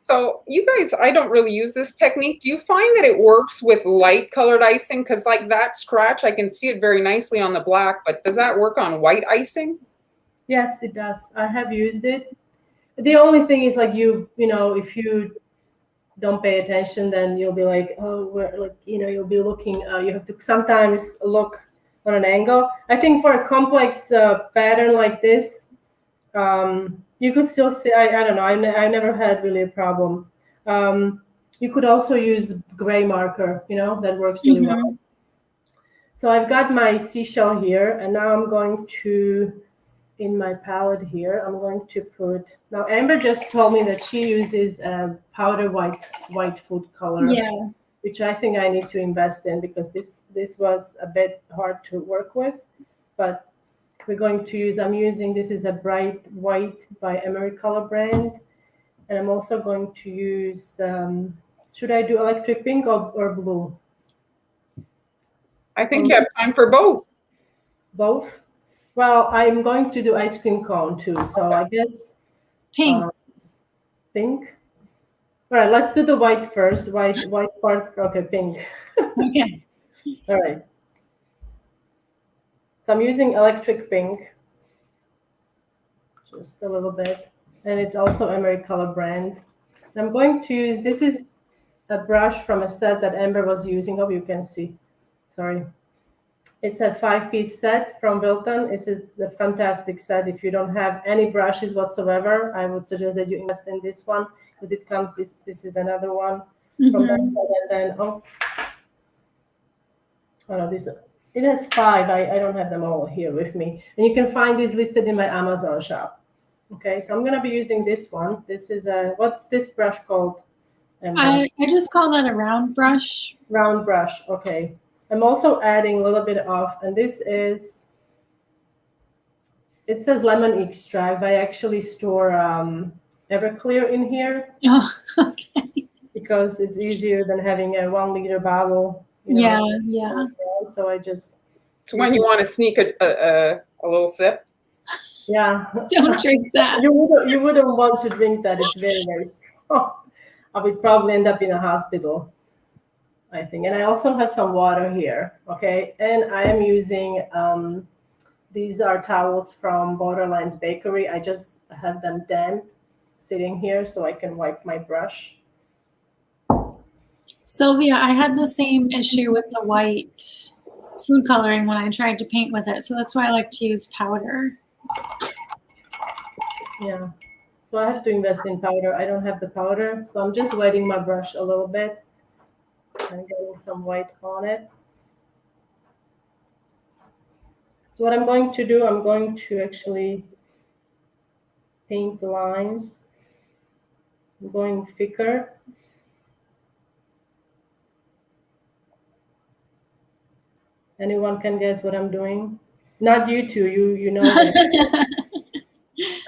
So you guys, I don't really use this technique. Do you find that it works with light colored icing? Because like that scratch, I can see it very nicely on the black, but does that work on white icing? Yes, it does. I have used it. The only thing is like you know, if you don't pay attention, then you'll be like, oh, we're like, you know, you'll be looking, you have to sometimes look on an angle. I think for a complex pattern like this, you could still see, I don't know, I never had really a problem. You could also use gray marker, you know, that works really well. So I've got my seashell here, and now I'm going to, in my palette here, I'm going to put, now Amber just told me that she uses a powder white food color, Yeah. which I think I need to invest in because this was a bit hard to work with, but we're going to use, I'm using, this is a Bright White by Emery Color brand, and I'm also going to use, should I do electric pink or blue? I think you have time for both. Both? Well, I'm going to do ice cream cone too, so I guess Pink. Pink. All right, let's do the white first. White part. Okay, pink. Okay. All right. So I'm using electric pink, just a little bit, and it's also Emery Color brand. I'm going to use, this is a brush from a set that Amber was using. Hope you can see. Sorry. It's a 5-piece set from Wilton. It's a fantastic set. If you don't have any brushes whatsoever, I would suggest that you invest in this one because it comes. This is another one from that set, and then this. It has 5. I don't have them all here with me, and you can find these listed in my Amazon shop. Okay, so I'm gonna be using this one. This is what's this brush called? I just call that a round brush. Round brush. Okay. I'm also adding a little bit of, and this is, it says lemon extract. I actually store Everclear in here. Oh, okay. Because it's easier than having a 1 liter bottle. Yeah. So I just. So when you want to sneak a little sip. Yeah. Don't drink that. You wouldn't want to drink that. It's very, very strong. I would probably end up in a hospital, I think. And I also have some water here, okay? And I am using, these are towels from Borderlands Bakery. I just have them damp sitting here so I can wipe my brush. Sylvia, I had the same issue with the white food coloring when I tried to paint with it. So that's why I like to use powder. Yeah. So I have to invest in powder. I don't have the powder. So I'm just wetting my brush a little bit and getting some white on it. So what I'm going to do, I'm going to actually paint the lines. I'm going thicker. Anyone can guess what I'm doing? Not you two, you know that.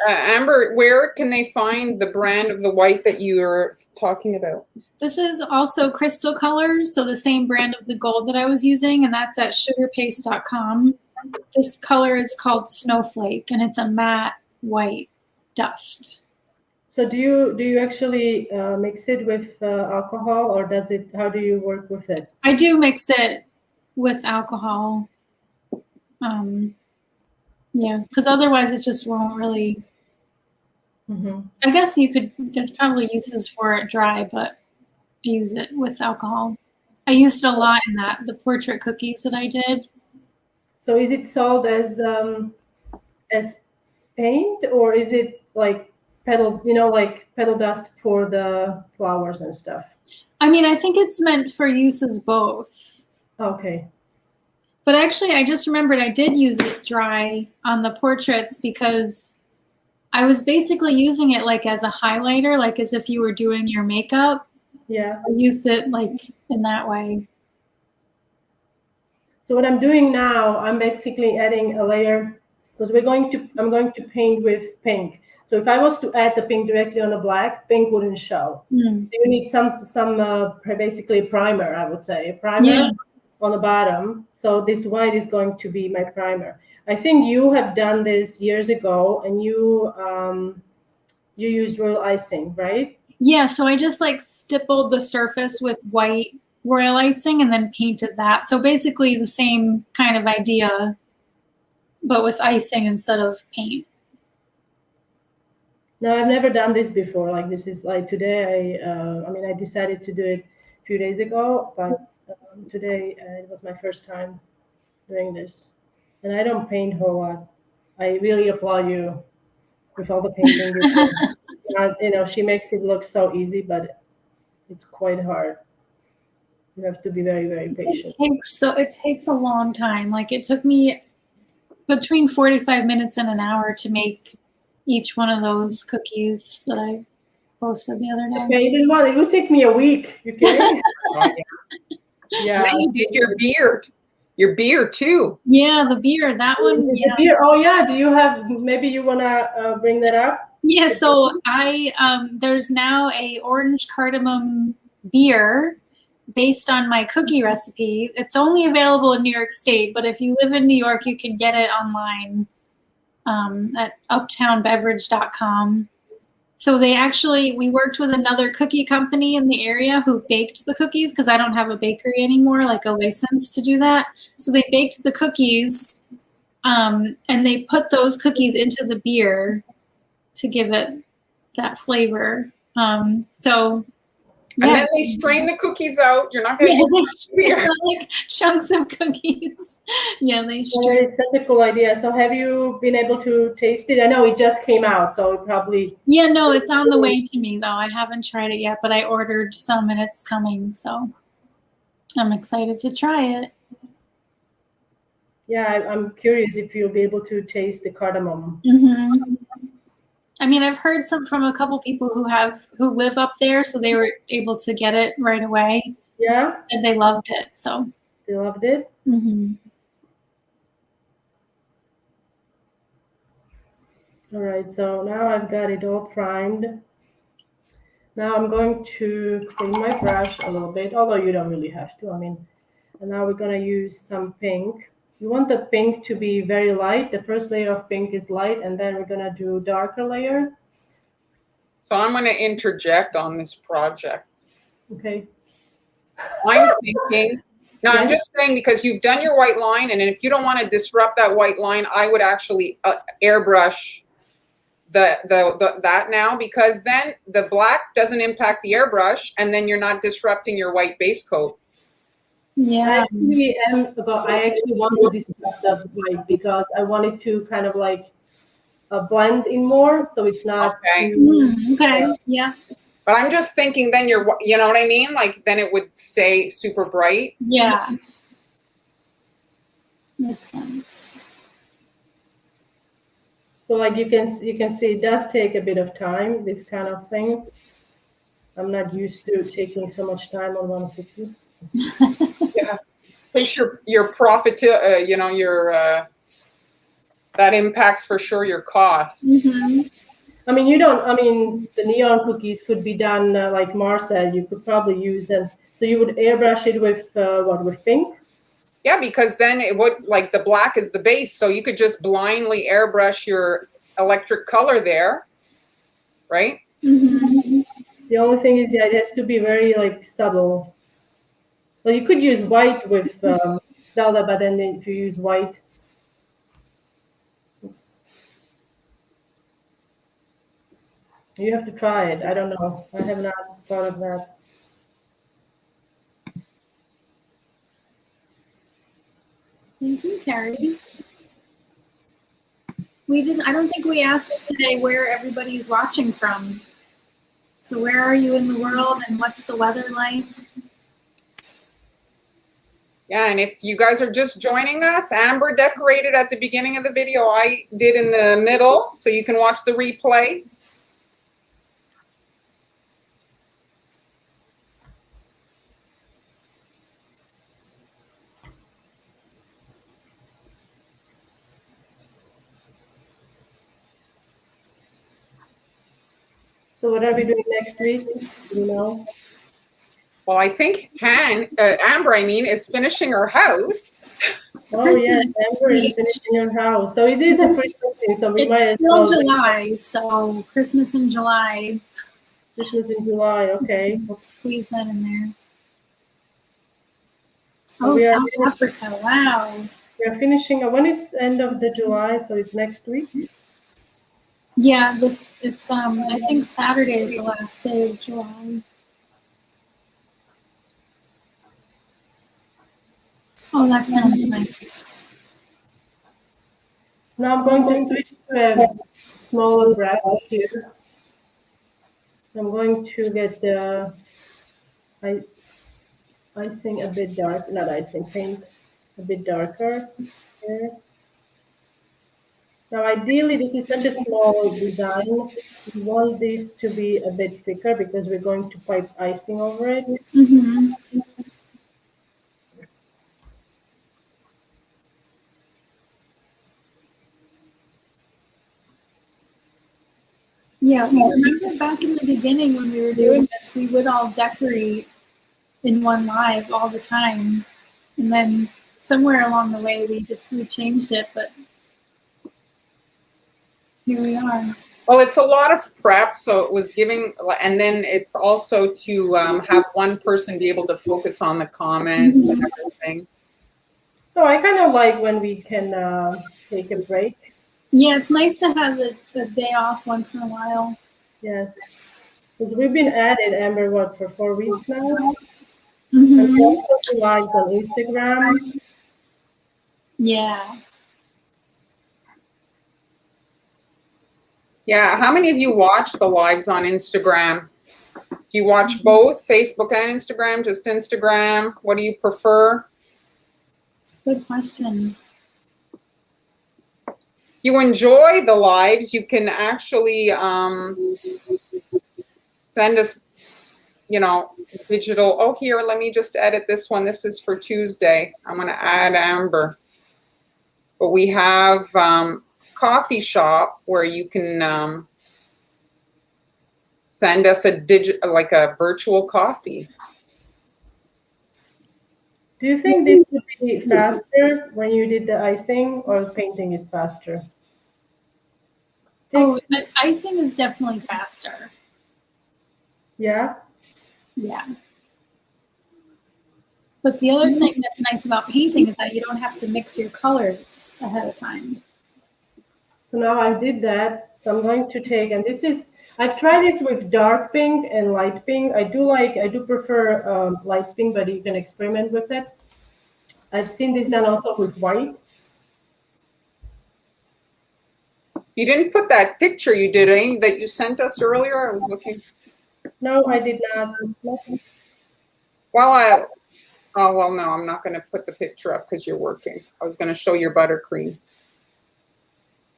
Amber, where can they find the brand of the white that you're talking about? This is also Crystal Colors, so the same brand of the gold that I was using, and that's at sugarpaste.com. This color is called Snowflake, and it's a matte white dust. So do you actually mix it with alcohol, or how do you work with it? I do mix it with alcohol. Yeah, because otherwise it just won't really. I guess there's probably uses for it dry, but I use it with alcohol. I used it a lot in the portrait cookies that I did. So is it sold as paint, or is it like petal dust for the flowers and stuff? I mean, I think it's meant for use as both. Okay. But actually, I just remembered I did use it dry on the portraits because I was basically using it like as a highlighter, like as if you were doing your makeup. Yeah. So I used it like in that way. So what I'm doing now, I'm basically adding a layer because I'm going to paint with pink. So if I was to add the pink directly on the black, pink wouldn't show. So you need some basically primer, I would say, a primer on the bottom. So this white is going to be my primer. I think you have done this years ago, and you used royal icing, right? Yeah. So I just like stippled the surface with white royal icing and then painted that. So basically the same kind of idea, but with icing instead of paint. No, I've never done this before. Like this is like today. I decided to do it a few days ago, but today it was my first time doing this. And I don't paint a whole lot. I really applaud you with all the painting you do. She makes it look so easy, but it's quite hard. You have to be very, very patient. It takes a long time. Like it took me between 45 minutes and an hour to make each one of those cookies that I posted the other day. Okay, then what? It would take me a week. You kidding? Yeah. You did your beer too. Yeah, the beer, that one. The beer. Oh yeah. Do you have? Maybe you wanna bring that up? Yeah. So there's now a orange cardamom beer based on my cookie recipe. It's only available in New York State, but if you live in New York, you can get it online at uptownbeverage.com. So we worked with another cookie company in the area who baked the cookies because I don't have a bakery anymore, like a license to do that. So they baked the cookies and they put those cookies into the beer to give it that flavor. So And then they strain the cookies out. You're not going to get like chunks of cookies. Yeah, they strain. It's such a cool idea. So have you been able to taste it? I know it just came out, so it probably... Yeah, no, it's on the way to me, though. I haven't tried it yet, but I ordered some, and it's coming, so I'm excited to try it. Yeah, I'm curious if you'll be able to taste the cardamom. Mm-hmm. I mean, I've heard from a couple people who live up there, so they were able to get it right away. Yeah? And they loved it, so. They loved it? Mm-hmm. All right, so now I've got it all primed. Now I'm going to clean my brush a little bit, although you don't really have to. I mean, and now we're going to use some pink. You want the pink to be very light. The first layer of pink is light, and then we're going to do darker layer. So I'm going to interject on this project. Okay. I'm thinking, no, I'm just saying because you've done your white line, and if you don't want to disrupt that white line, I would actually airbrush that now, because then the black doesn't impact the airbrush, and then you're not disrupting your white base coat. Yeah. I actually want to disrupt the white because I want it to kind of like blend in more, so it's not too... Okay, yeah. But I'm just thinking then you know what I mean? Like then it would stay super bright. Yeah. Makes sense. So like you can see it does take a bit of time, this kind of thing. I'm not used to taking so much time on one cookie. Yeah. Place your profit to you know, your that impacts for sure your costs. Mm-hmm. I mean, the neon cookies could be done like Mar said. You could probably use them. So you would airbrush it with with pink? Yeah, because then it would, like, the black is the base, so you could just blindly airbrush your electric color there, right? Mm-hmm. The only thing is, yeah, it has to be very like subtle. Well, you could use white with Zelda, but then if you use white, oops. You have to try it. I don't know. I have not thought of that. Thank you, Terry. I don't think we asked today where everybody's watching from. So where are you in the world, and what's the weather like? Yeah, and if you guys are just joining us, Amber decorated at the beginning of the video. I did in the middle, so you can watch the replay. So what are we doing next week? Do you know? Well, I think Amber, is finishing her house. Oh yes, Amber is finishing her house. So it is a Christmas thing, so we might as well. It's still July, so Christmas in July. Christmas in July, okay. Let's squeeze that in there. Oh, South Africa, wow. We are finishing, when is end of the July? So it's next week? Yeah, it's I think Saturday is the last day of July. Oh, that sounds nice. Now I'm going to switch to a smaller brush here. I'm going to get the icing a bit dark, not icing, paint a bit darker here. Now ideally this is such a small design. We want this to be a bit thicker because we're going to pipe icing over it. Mm-hmm. Yeah, remember back in the beginning when we were doing this, we would all decorate in one live all the time. And then somewhere along the way, we changed it, but here we are. Well, it's a lot of prep, so it was giving, and then it's also to have one person be able to focus on the comments and everything. So I kind of like when we can take a break. Yeah, it's nice to have a day off once in a while. Yes. Because we've been at it, Amber, what, for 4 weeks now? Mhm. And we also do lives on Instagram. Yeah. Yeah. How many of you watch the lives on Instagram? Do you watch both Facebook and Instagram? Just Instagram? What do you prefer? Good question. You enjoy the lives, you can actually send us, digital. Oh, here, let me just edit this one. This is for Tuesday. I'm going to add Amber. But we have coffee shop where you can send us like a virtual coffee. Do you think this would be faster when you did the icing, or painting is faster? Oh, icing is definitely faster. Yeah. Yeah. But the other thing that's nice about painting is that you don't have to mix your colors ahead of time. So now I did that. So I'm going to take, and I've tried this with dark pink and light pink. I do prefer light pink, but you can experiment with it. I've seen this done also with white. You didn't put that picture you did, that you sent us earlier? I was looking. No, I did not. Well, no, I'm not going to put the picture up because you're working. I was going to show your buttercream.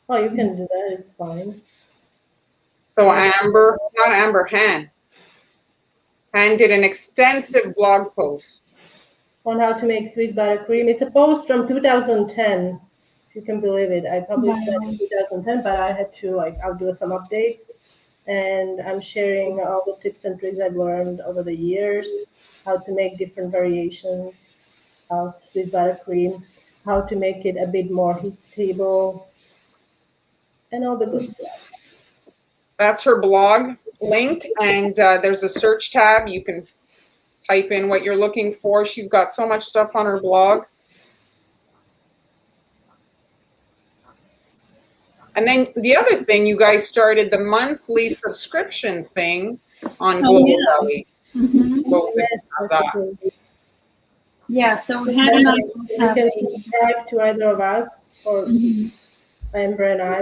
Oh, you can do that. It's fine. So Amber, not Amber, Han did an extensive blog post On how to make Swiss buttercream. It's a post from 2010. If you can believe it. I published that in 2010, but I had to I'll do some updates. And I'm sharing all the tips and tricks I've learned over the years, how to make different variations of Swiss buttercream, how to make it a bit more heat stable, and all the good stuff. That's her blog link, and there's a search tab. You can type in what you're looking for. She's got so much stuff on her blog. And then the other thing, you guys started the monthly subscription thing on Global Belly. Mm-hmm. Yeah, so Hannah and I you can subscribe to either of us, or Amber and I.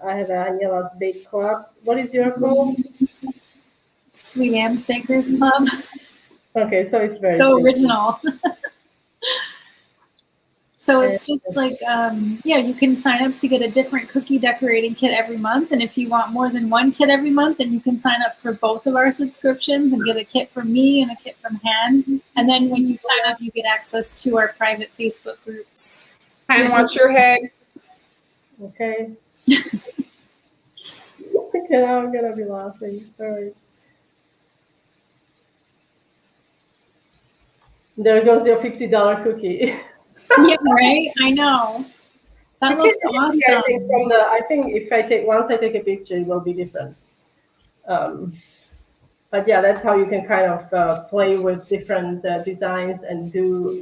I have Aniela's Bake Club. What is your called? Sweet Am's Bakers Club. Okay, so it's very so original. So it's just like, you can sign up to get a different cookie decorating kit every month. And if you want more than one kit every month, then you can sign up for both of our subscriptions and get a kit from me and a kit from Han. And then when you sign up, you get access to our private Facebook groups. Han, watch your head. Okay. Okay, now I'm going to be laughing. Sorry. There goes your $50 cookie. Yeah, right? I know. That looks awesome. I think if once I take a picture, it will be different. But yeah, that's how you can kind of play with different designs and do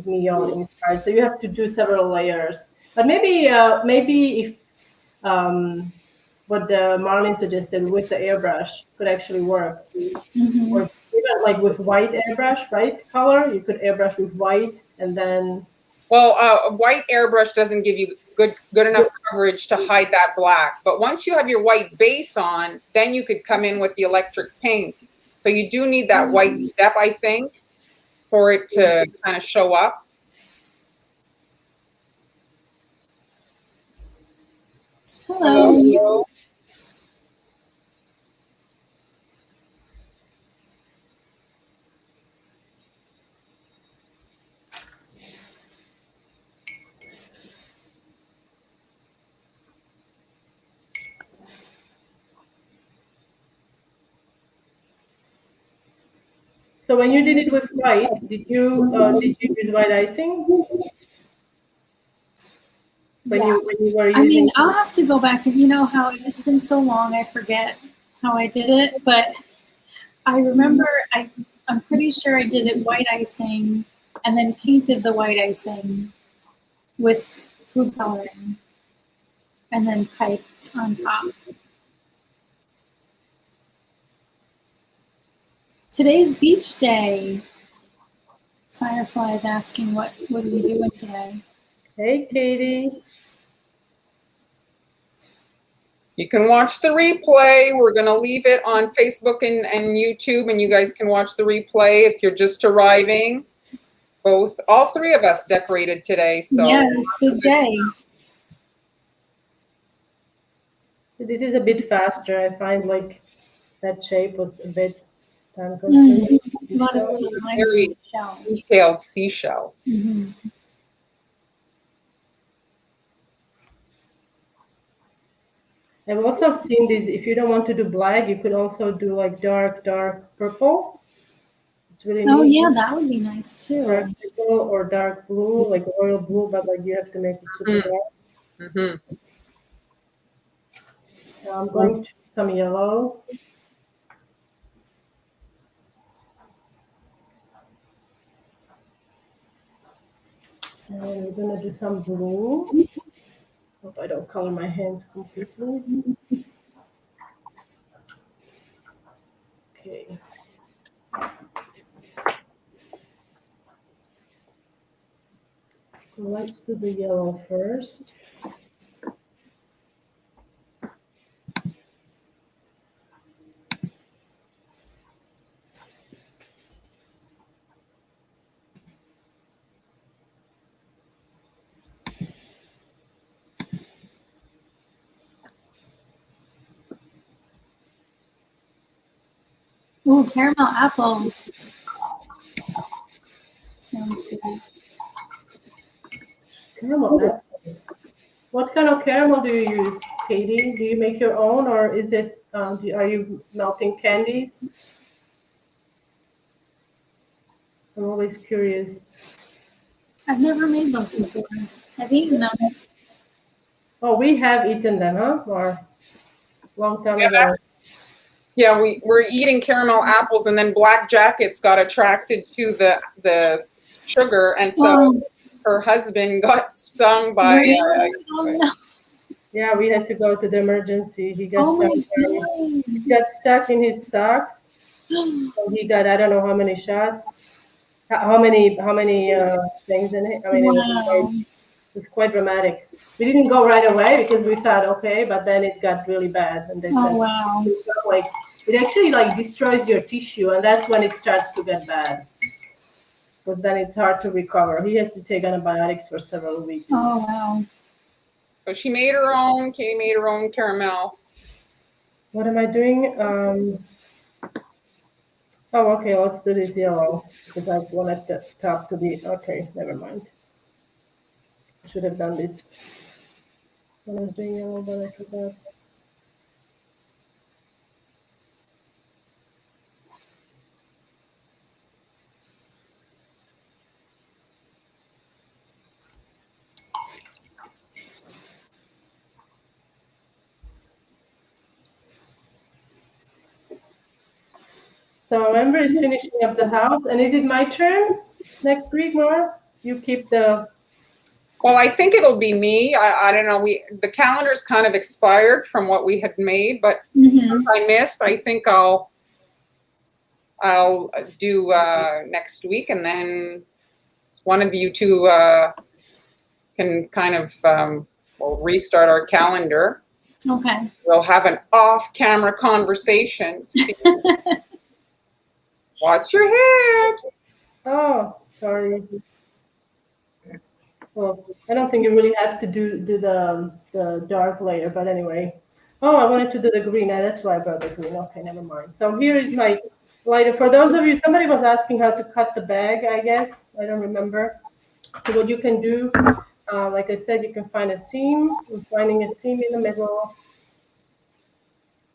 neon inspired. So you have to do several layers. But maybe if what Marlene suggested with the airbrush could actually work. Mm-hmm. Or even like with white airbrush, right? Color, you could airbrush with white and then. Well, a white airbrush doesn't give you good enough coverage to hide that black. But once you have your white base on, then you could come in with the electric pink. So you do need that white step, I think, for it to kind of show up. Hello. So when you did it with white, did you use white icing? When you were using. I mean, I'll have to go back and how it's been so long, I forget how I did it, but I remember I'm pretty sure I did it white icing and then painted the white icing with food coloring and then piped on top. today's beach day. Firefly is asking what are we doing today? Hey, Katie. You can watch the replay. We're going to leave it on Facebook and YouTube, and you guys can watch the replay if you're just arriving. All three of us decorated today. So yeah, it's a big day. This is a bit faster. I find like that shape was a bit time consuming. Very detailed seashell. Mm-hmm. I've also seen these, if you don't want to do black, you could also do like dark purple. It's really neat. Oh yeah, that would be nice too. Dark purple or dark blue, like royal blue, but like you have to make it super dark. Mm-hmm. I'm going to some yellow. And we're gonna do some blue. Hope I don't color my hands completely. Okay. So let's do the yellow first. Ooh, caramel apples. Sounds good. Caramel apples. What kind of caramel do you use, Katie? Do you make your own, or is it? Are you melting candies? I'm always curious. I've never made those before. I've eaten them. Oh, we have eaten them, huh? Or long time ago. Yeah, we're eating caramel apples, and then Black Jackets got attracted to the sugar, and so her husband got stung by. No. Yeah, we had to go to the emergency. He got stuck. He got stuck in his socks. So he got, I don't know how many shots. How many stings in it? I mean, it was quite dramatic. We didn't go right away because we thought, okay, but then it got really bad, and they said, like, it actually like destroys your tissue, and that's when it starts to get bad. Because then it's hard to recover. He had to take antibiotics for several weeks. Oh wow! So she made her own. Katie made her own caramel. What am I doing? Oh, okay. Let's do this yellow because I wanted the top to be okay. Never mind. I should have done this when I was doing yellow, but I forgot. So Amber is finishing up the house, and is it my turn next week, Nora? You keep the. Well, I think it'll be me. I don't know. The calendar's kind of expired from what we had made, but I missed. I think I'll do next week, and then one of you two can kind of we'll restart our calendar. Okay. We'll have an off-camera conversation. Watch your head. Oh, sorry. Well, I don't think you really have to do the dark layer, but anyway. Oh, I wanted to do the green. That's why I brought the green. Okay, never mind. So here is my lighter. For those of you, somebody was asking how to cut the bag, I guess. I don't remember. So what you can do, like I said, you can find a seam. I'm finding a seam in the middle.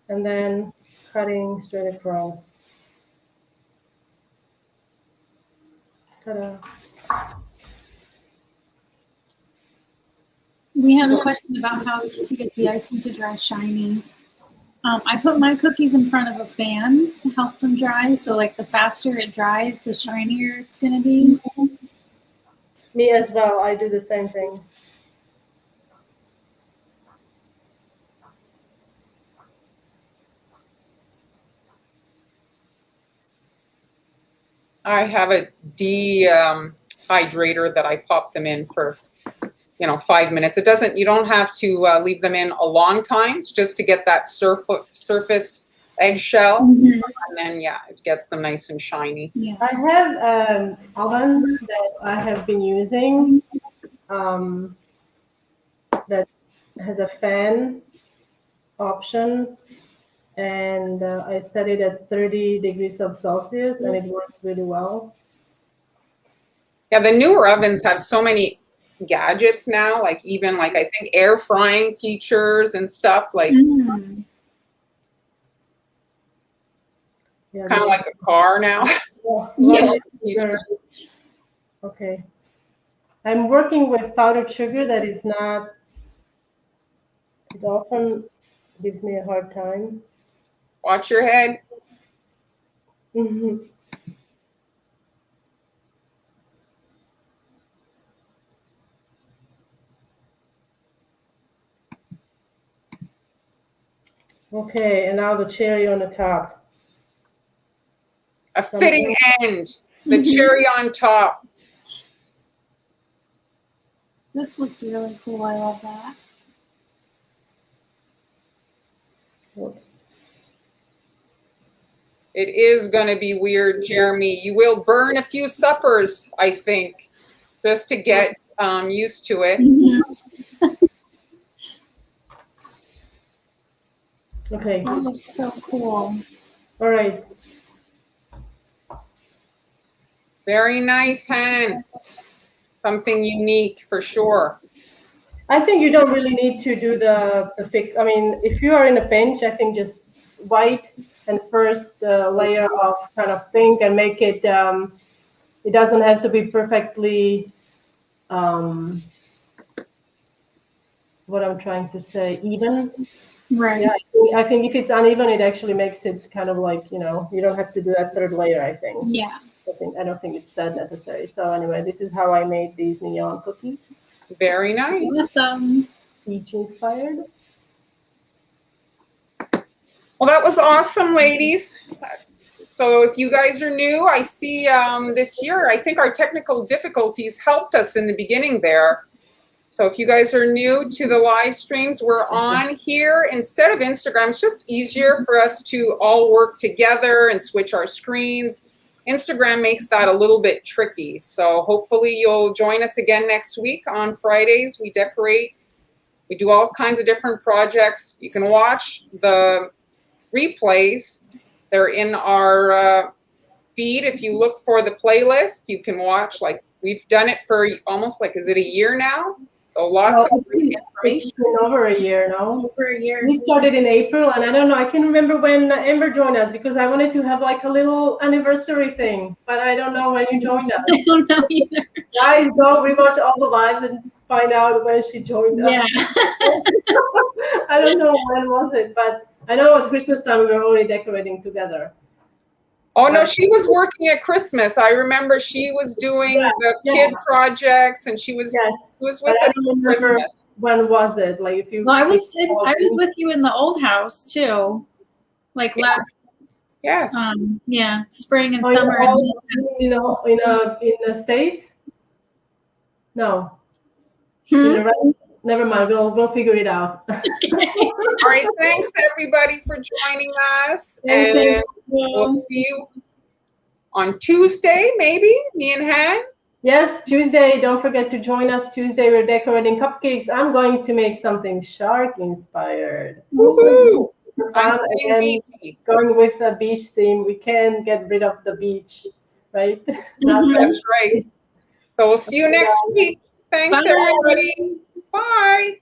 And then cutting straight across. Ta-da. We have a question about how to get the icing to dry shiny. I put my cookies in front of a fan to help them dry. So like the faster it dries, the shinier it's going to be. Me as well. I do the same thing. I have a dehydrator that I pop them in for, 5 minutes. It doesn't. You don't have to leave them in a long time. It's just to get that surface eggshell, Mhm. and then it gets them nice and shiny. Yeah. I have an oven that I have been using that has a fan option, and I set it at 30 degrees of Celsius, and it works really well. Yeah, the newer ovens have so many gadgets now, like even I think air frying features and stuff. Mm. It's kind of like a car now. Yeah. Okay. I'm working with powdered sugar that is not, it often gives me a hard time. Watch your head. Mhm. Okay, and now the cherry on the top. A fitting end. The cherry on top. This looks really cool. I love that. Whoops. It is going to be weird, Jeremy. You will burn a few suppers, I think, just to get used to it. Okay. That looks so cool. All right. Very nice, Han. Something unique for sure. I think you don't really need to do the fix. I mean, if you are in a pinch, I think just white and first layer of kind of pink and make it, it doesn't have to be perfectly, what I'm trying to say, even. Right. Yeah, I think if it's uneven, it actually makes it kind of like, you don't have to do that third layer, I think. Yeah. I don't think it's that necessary. So anyway, this is how I made these mignon cookies. Very nice. Awesome. Peach inspired. Well, that was awesome, ladies. So if you guys are new, I see this year, I think our technical difficulties helped us in the beginning there. So if you guys are new to the live streams, we're on here instead of Instagram. It's just easier for us to all work together and switch our screens. Instagram makes that a little bit tricky. So hopefully you'll join us again next week on Fridays. We decorate. We do all kinds of different projects. You can watch the replays. They're in our feed. If you look for the playlist, you can watch, we've done it for almost is it a year now? So lots of information. It's been over a year now. Over a year. We started in April, and I don't know, I can remember when Amber joined us because I wanted to have a little anniversary thing, but I don't know when you joined us. I don't know either. Guys, go rewatch all the lives and find out when she joined us. Yeah. I don't know when was it, but I know at Christmas time we were already decorating together. Oh, no, she was working at Christmas. I remember she was doing the kid projects, and she was with us at Christmas. When was it? If you. Well, I was with you in the old house too, last. Yes. Spring and summer. In the States? No. Never mind. We'll figure it out. All right. Thanks everybody for joining us, and we'll see you on Tuesday, maybe, me and Han. Yes, Tuesday. Don't forget to join us Tuesday. We're decorating cupcakes. I'm going to make something shark inspired. Woohoo! Going with a beach theme. We can't get rid of the beach, right? That's right. So we'll see you next week. Thanks, everybody. Bye.